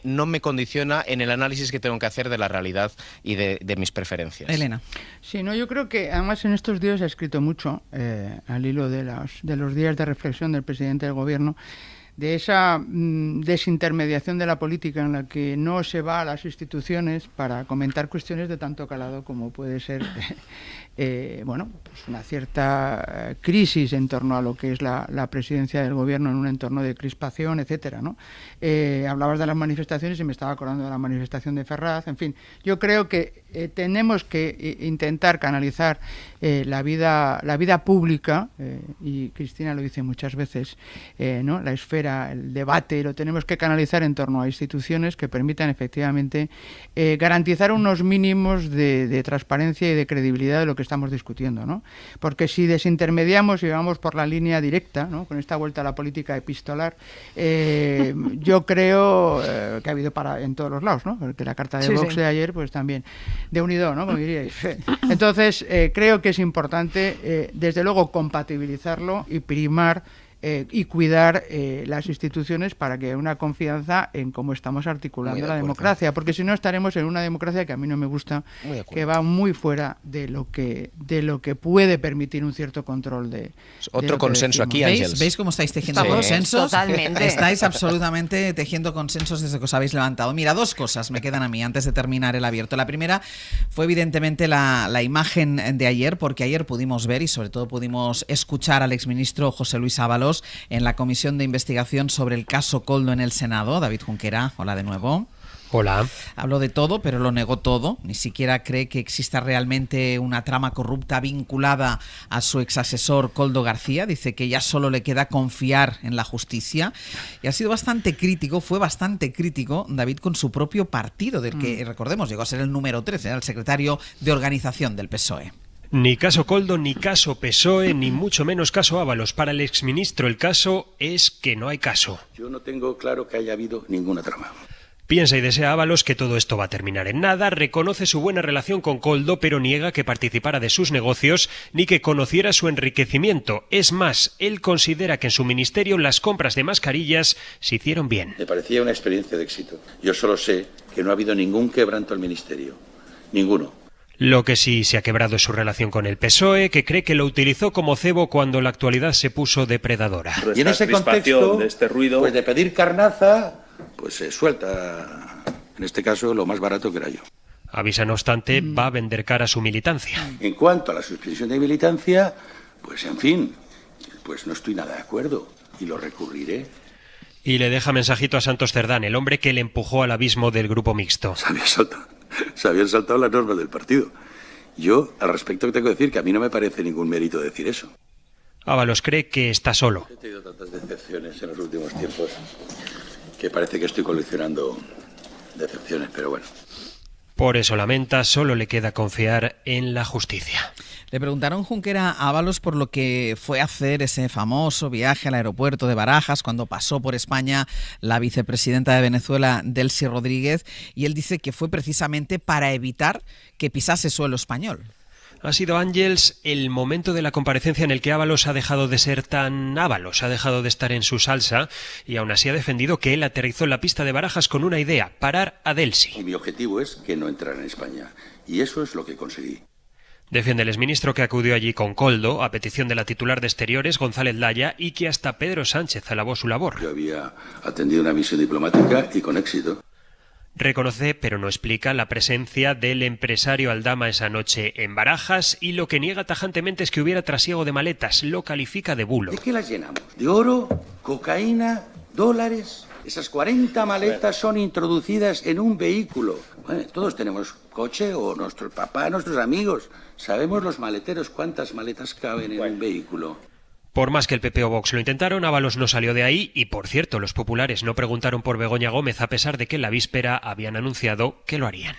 O: no me condiciona en el análisis que tengo que hacer de la realidad y de mis preferencias.
B: Elena.
P: Sí, no, yo creo que además en estos días he escrito mucho al hilo de los días de reflexión del presidente del Gobierno, de esa desintermediación de la política en la que no se va a las instituciones para comentar cuestiones de tanto calado como puede ser pues una cierta crisis en torno a lo que es la presidencia del Gobierno en un entorno de crispación, etcétera, ¿no? Hablabas de las manifestaciones y me estaba acordando de la manifestación de Ferraz. En fin, yo creo que tenemos que intentar canalizar la vida pública, y Cristina lo dice muchas veces, ¿no? La esfera, el debate, lo tenemos que canalizar en torno a instituciones que permitan efectivamente garantizar unos mínimos de transparencia y de credibilidad de lo que estamos discutiendo, ¿no? Porque si desintermediamos y vamos por la línea directa, ¿no? Con esta vuelta a la política epistolar, yo creo que ha habido en todos los lados, ¿no? Porque la carta de Vox de ayer, pues también de unido, ¿no? Como diríais. Entonces, creo que es importante, desde luego, compatibilizarlo y primar y cuidar las instituciones para que haya una confianza en cómo estamos articulando la democracia, porque si no estaremos en una democracia que a mí no me gusta, que va muy fuera de lo que puede permitir un cierto control de
O: otro consenso aquí, Ángels.
B: ¿Veis cómo estáis tejiendo consensos?
Q: Totalmente.
B: Estáis absolutamente tejiendo consensos desde que os habéis levantado. Mira, dos cosas me quedan a mí antes de terminar el abierto. La primera fue evidentemente la imagen de ayer, porque ayer pudimos ver y sobre todo pudimos escuchar al exministro José Luis Ábalos en la comisión de investigación sobre el caso Koldo en el Senado. David Junquera, hola de nuevo.
U: Hola.
B: Habló de todo, pero lo negó todo. Ni siquiera cree que exista realmente una trama corrupta vinculada a su exasesor Koldo García. Dice que ya solo le queda confiar en la justicia. Y ha sido bastante crítico, fue bastante crítico, David, con su propio partido, del que, recordemos, llegó a ser el número 13, era el secretario de organización del PSOE.
U: Ni caso Koldo, ni caso PSOE, ni mucho menos caso Ábalos. Para el exministro el caso es que no hay caso.
V: Yo no tengo claro que haya habido ninguna trama.
U: Piensa y desea Ábalos que todo esto va a terminar en nada, reconoce su buena relación con Koldo, pero niega que participara de sus negocios ni que conociera su enriquecimiento. Es más, él considera que en su ministerio las compras de mascarillas se hicieron bien.
V: Me parecía una experiencia de éxito. Yo solo sé que no ha habido ningún quebranto al ministerio. Ninguno.
U: Lo que sí se ha quebrado es su relación con el PSOE, que cree que lo utilizó como cebo cuando la actualidad se puso depredadora.
V: Y en ese contexto, de este ruido, pues de pedir carnaza, pues se suelta, en este caso, lo más barato que era yo.
U: Avisa, no obstante, va a vender cara a su militancia.
V: En cuanto a la suspensión de militancia, pues en fin, pues no estoy nada de acuerdo y lo recurriré.
U: Y le deja mensajito a Santos Cerdán, el hombre que le empujó al abismo del grupo mixto.
V: Se habían saltado las normas del partido. Yo, al respecto, tengo que decir que a mí no me parece ningún mérito decir eso.
U: Ábalos cree que está solo.
V: He tenido tantas decepciones en los últimos tiempos que parece que estoy coleccionando decepciones, pero bueno.
U: Por eso lamenta, solo le queda confiar en la justicia.
B: Le preguntaron Junquera a Ábalos por lo que fue a hacer ese famoso viaje al aeropuerto de Barajas cuando pasó por España la vicepresidenta de Venezuela, Delcy Rodríguez, y él dice que fue precisamente para evitar que pisase suelo español.
U: Ha sido, Ángels, el momento de la comparecencia en el que Ábalos ha dejado de ser tan Ábalos, ha dejado de estar en su salsa y aún así ha defendido que él aterrizó en la pista de Barajas con una idea, parar a Delcy.
V: Y mi objetivo es que no entrara en España, y eso es lo que conseguí.
U: Defiende el exministro que acudió allí con Koldo, a petición de la titular de Exteriores, González Laya, y que hasta Pedro Sánchez alabó su labor.
V: Yo había atendido una misión diplomática y con éxito.
U: Reconoce, pero no explica, la presencia del empresario Aldama esa noche en Barajas y lo que niega tajantemente es que hubiera trasiego de maletas. Lo califica de bulo.
V: ¿De qué las llenamos? ¿De oro, cocaína, dólares? Esas 40 maletas son introducidas en un vehículo. Bueno, todos tenemos coche o nuestro papá, nuestros amigos. Sabemos los maleteros cuántas maletas caben en un vehículo.
U: Por más que el PP o Vox lo intentaron, Ábalos no salió de ahí y, por cierto, los populares no preguntaron por Begoña Gómez a pesar de que en la víspera habían anunciado que lo harían.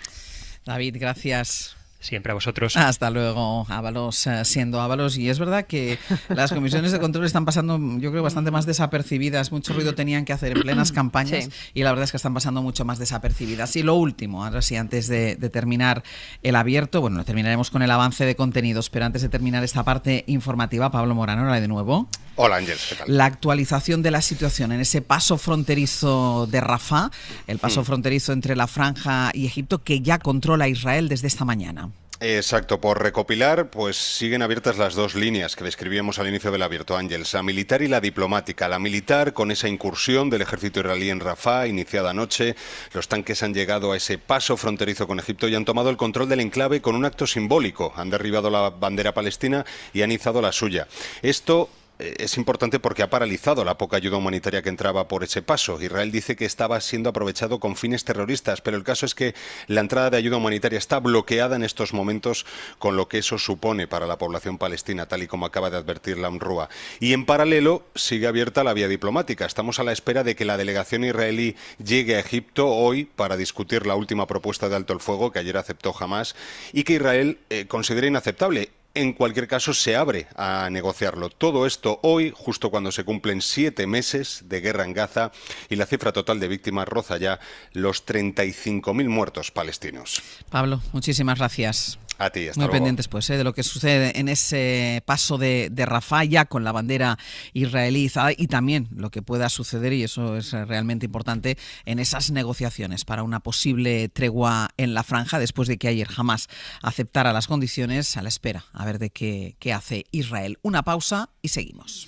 B: David, gracias.
U: Siempre a vosotros.
B: Hasta luego, Ábalos, siendo Ábalos. Y es verdad que las comisiones de control están pasando, yo creo, bastante más desapercibidas. Mucho ruido tenían que hacer en plenas campañas, sí, y la verdad es que están pasando mucho más desapercibidas. Y lo último, ahora sí, antes de terminar el abierto, bueno, terminaremos con el avance de contenidos, pero antes de terminar esta parte informativa, Pablo Morano, hola de nuevo.
C: Hola, Ángeles, ¿qué tal?
B: La actualización de la situación en ese paso fronterizo de Rafah, el paso fronterizo entre la Franja y Egipto, que ya controla Israel desde esta mañana.
C: Exacto, por recopilar, pues siguen abiertas las dos líneas que describíamos al inicio del abierto, Ángeles, la militar y la diplomática. La militar, con esa incursión del ejército israelí en Rafah, iniciada anoche, los tanques han llegado a ese paso fronterizo con Egipto y han tomado el control del enclave con un acto simbólico. Han derribado la bandera palestina y han izado la suya. Esto es importante porque ha paralizado la poca ayuda humanitaria que entraba por ese paso. Israel dice que estaba siendo aprovechado con fines terroristas, pero el caso es que la entrada de ayuda humanitaria está bloqueada en estos momentos, con lo que eso supone para la población palestina, tal y como acaba de advertir la UNRWA. Y en paralelo sigue abierta la vía diplomática. Estamos a la espera de que la delegación israelí llegue a Egipto hoy para discutir la última propuesta de alto el fuego que ayer aceptó Hamás y que Israel considera inaceptable. En cualquier caso, se abre a negociarlo. Todo esto hoy, justo cuando se cumplen 7 meses de guerra en Gaza y la cifra total de víctimas roza ya los 35.000 muertos palestinos.
B: Pablo, muchísimas gracias.
C: A ti, hasta
B: muy
C: luego.
B: Pendientes pues de lo que sucede en ese paso de Rafah ya con la bandera israelí izada y también lo que pueda suceder, y eso es realmente importante, en esas negociaciones para una posible tregua en la franja después de que ayer Hamás aceptara las condiciones, a la espera a ver de qué hace Israel. Una pausa y seguimos.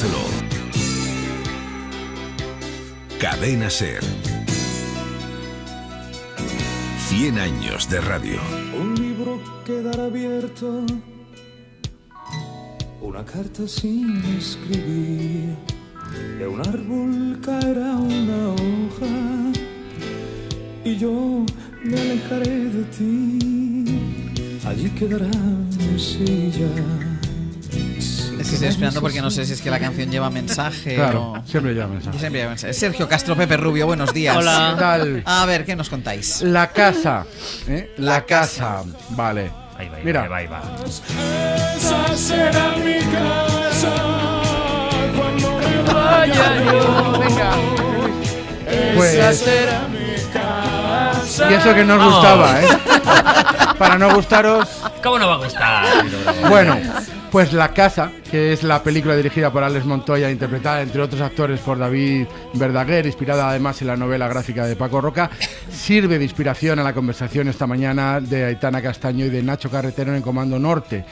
A: Reconoce-lo. Cadena SER. 100 años de radio.
F: Un libro quedará abierto, una carta sin escribir, de un árbol caerá una hoja y yo me alejaré de ti, allí quedará mi silla.
B: Es que estoy esperando porque no sé si es que la canción lleva mensaje.
G: Claro,
B: o...
G: siempre lleva mensaje.
B: Siempre lleva mensaje. Sergio Castro, Pepe Rubio, buenos días.
G: Hola. ¿Qué tal?
B: A ver, ¿qué nos contáis?
G: La casa, La casa. Vale.
E: Ahí va,
G: Mira.
E: ahí va.
F: Esa será mi casa cuando me vaya yo.
P: Venga.
G: Pues-
F: Esa será mi casa.
G: Y eso que no os gustaba, Para no gustaros.
E: ¿Cómo no va a gustar?
G: Bueno, pues La casa, que es la película dirigida por Alex Montoya, interpretada entre otros actores por David Verdaguer, inspirada además en la novela gráfica de Paco Roca, sirve de inspiración a la conversación esta mañana de Aitana Castaño y de Nacho Carretero en Comando Norte,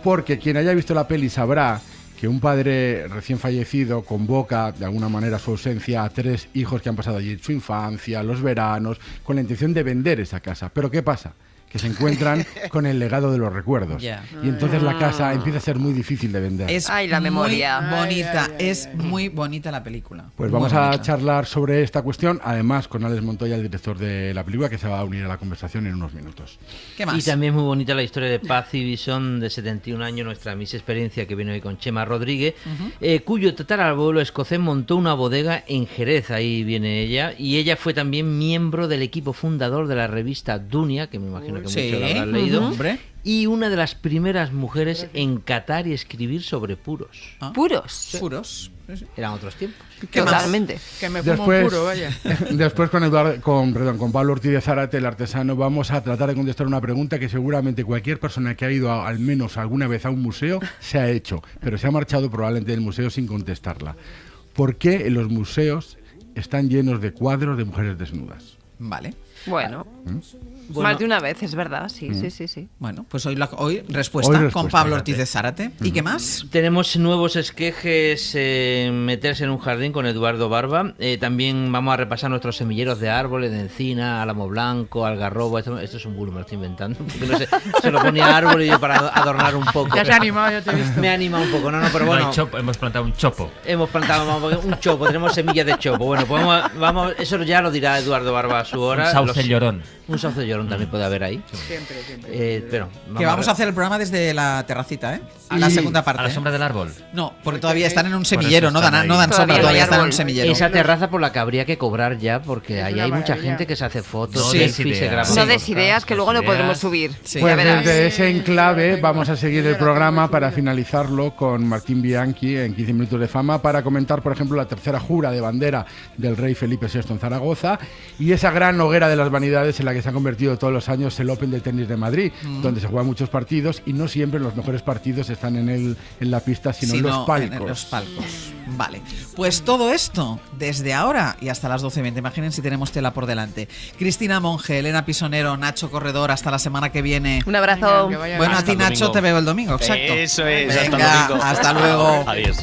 G: porque quien haya visto la peli sabrá que un padre recién fallecido convoca de alguna manera su ausencia a 3 hijos que han pasado allí su infancia, los veranos, con la intención de vender esa casa. Pero ¿qué pasa? Que se encuentran con el legado de los recuerdos.
B: Ya.
G: Y entonces la casa empieza a ser muy difícil de vender.
B: Es
Q: la memoria.
B: muy bonita, es muy bonita la película.
G: Pues
B: Muy
G: vamos a
B: bonita.
G: charlar sobre esta cuestión, además con Alex Montoya, el director de la película, que se va a unir a la conversación en unos minutos.
B: ¿Qué más?
W: Y también muy bonita la historia de Paz y Bison, de 71 años, nuestra Miss Experiencia, que viene hoy con Chema Rodríguez, cuyo tatarabuelo escocés montó una bodega en Jerez, ahí viene ella, y ella fue también miembro del equipo fundador de la revista Dunia, que me imagino que
B: Sí,
W: muchos la habrán leído,
B: hombre.
W: y una de las primeras mujeres en catar y escribir sobre puros.
Q: ¿Puros?
B: Puros.
W: Eran otros tiempos.
Q: Totalmente.
P: Que me fumo un puro, vaya.
G: Después con Pablo Ortiz de Zárate, el artesano, vamos a tratar de contestar una pregunta que seguramente cualquier persona que ha ido al menos alguna vez a un museo se ha hecho, pero se ha marchado probablemente del museo sin contestarla. ¿Por qué en los museos están llenos de cuadros de mujeres desnudas?
B: Vale.
Q: Bueno, más de una vez, es verdad, sí.
B: Bueno, pues hoy respuesta con Pablo Ortiz de Zárate. ¿Y qué más?
W: Tenemos nuevos esquejes, meterse en un jardín con Eduardo Barba. También vamos a repasar nuestros semilleros de árboles, de encina, álamo blanco, algarrobo. Esto es un bulo, me lo estoy inventando. Porque no sé, se lo ponía árbol y yo para adornar un poco.
P: Ya se ha animado, ya te he visto.
W: Me ha animado un poco, pero bueno.
E: Hemos plantado un chopo.
W: Hemos plantado un chopo, tenemos semillas de chopo. Bueno, pues vamos, eso ya lo dirá Eduardo Barba a su hora.
E: Un sauce llorón.
W: Un sauce llorón también puede haber ahí.
P: Siempre.
W: Pero
B: Que vamos a hacer el programa desde la terracita, ¿eh? A la segunda parte.
E: A la sombra del árbol.
B: No, porque todavía están en un semillero, no dan sombra,
Q: Todavía
B: todavía
Q: hay
B: están en un
Q: árbol.
B: semillero.
W: Esa terraza por la que habría que cobrar ya, porque
P: Es
W: ahí
P: una
W: hay mucha
P: maravilla.
W: gente que se hace fotos,
E: Sí.
W: selfies, se graba.
Q: No des ideas que luego no podremos subir.
B: Sí.
G: Pues
Q: Ya verás.
G: desde ese enclave vamos a seguir el programa para finalizarlo con Martín Bianchi en 15 minutos de fama para comentar, por ejemplo, la tercera jura de bandera del rey Felipe VI en Zaragoza y esa gran hoguera de las vanidades en la que se ha convertido todos los años el Open de tenis de Madrid, donde se juegan muchos partidos y no siempre los mejores partidos están en la pista, sino en los palcos.
B: En los palcos. Vale. Pues todo esto, desde ahora y hasta las 12:20. Imaginen si tenemos tela por delante. Cristina Monge, Elena Pisonero, Nacho Corredor, hasta la semana que viene.
Q: Un abrazo.
P: Venga, que vaya
B: Bueno, a
P: bien.
B: ti, Nacho, te veo el domingo, exacto.
O: Eso es,
B: Venga,
O: hasta el domingo.
B: hasta luego.
O: Adiós.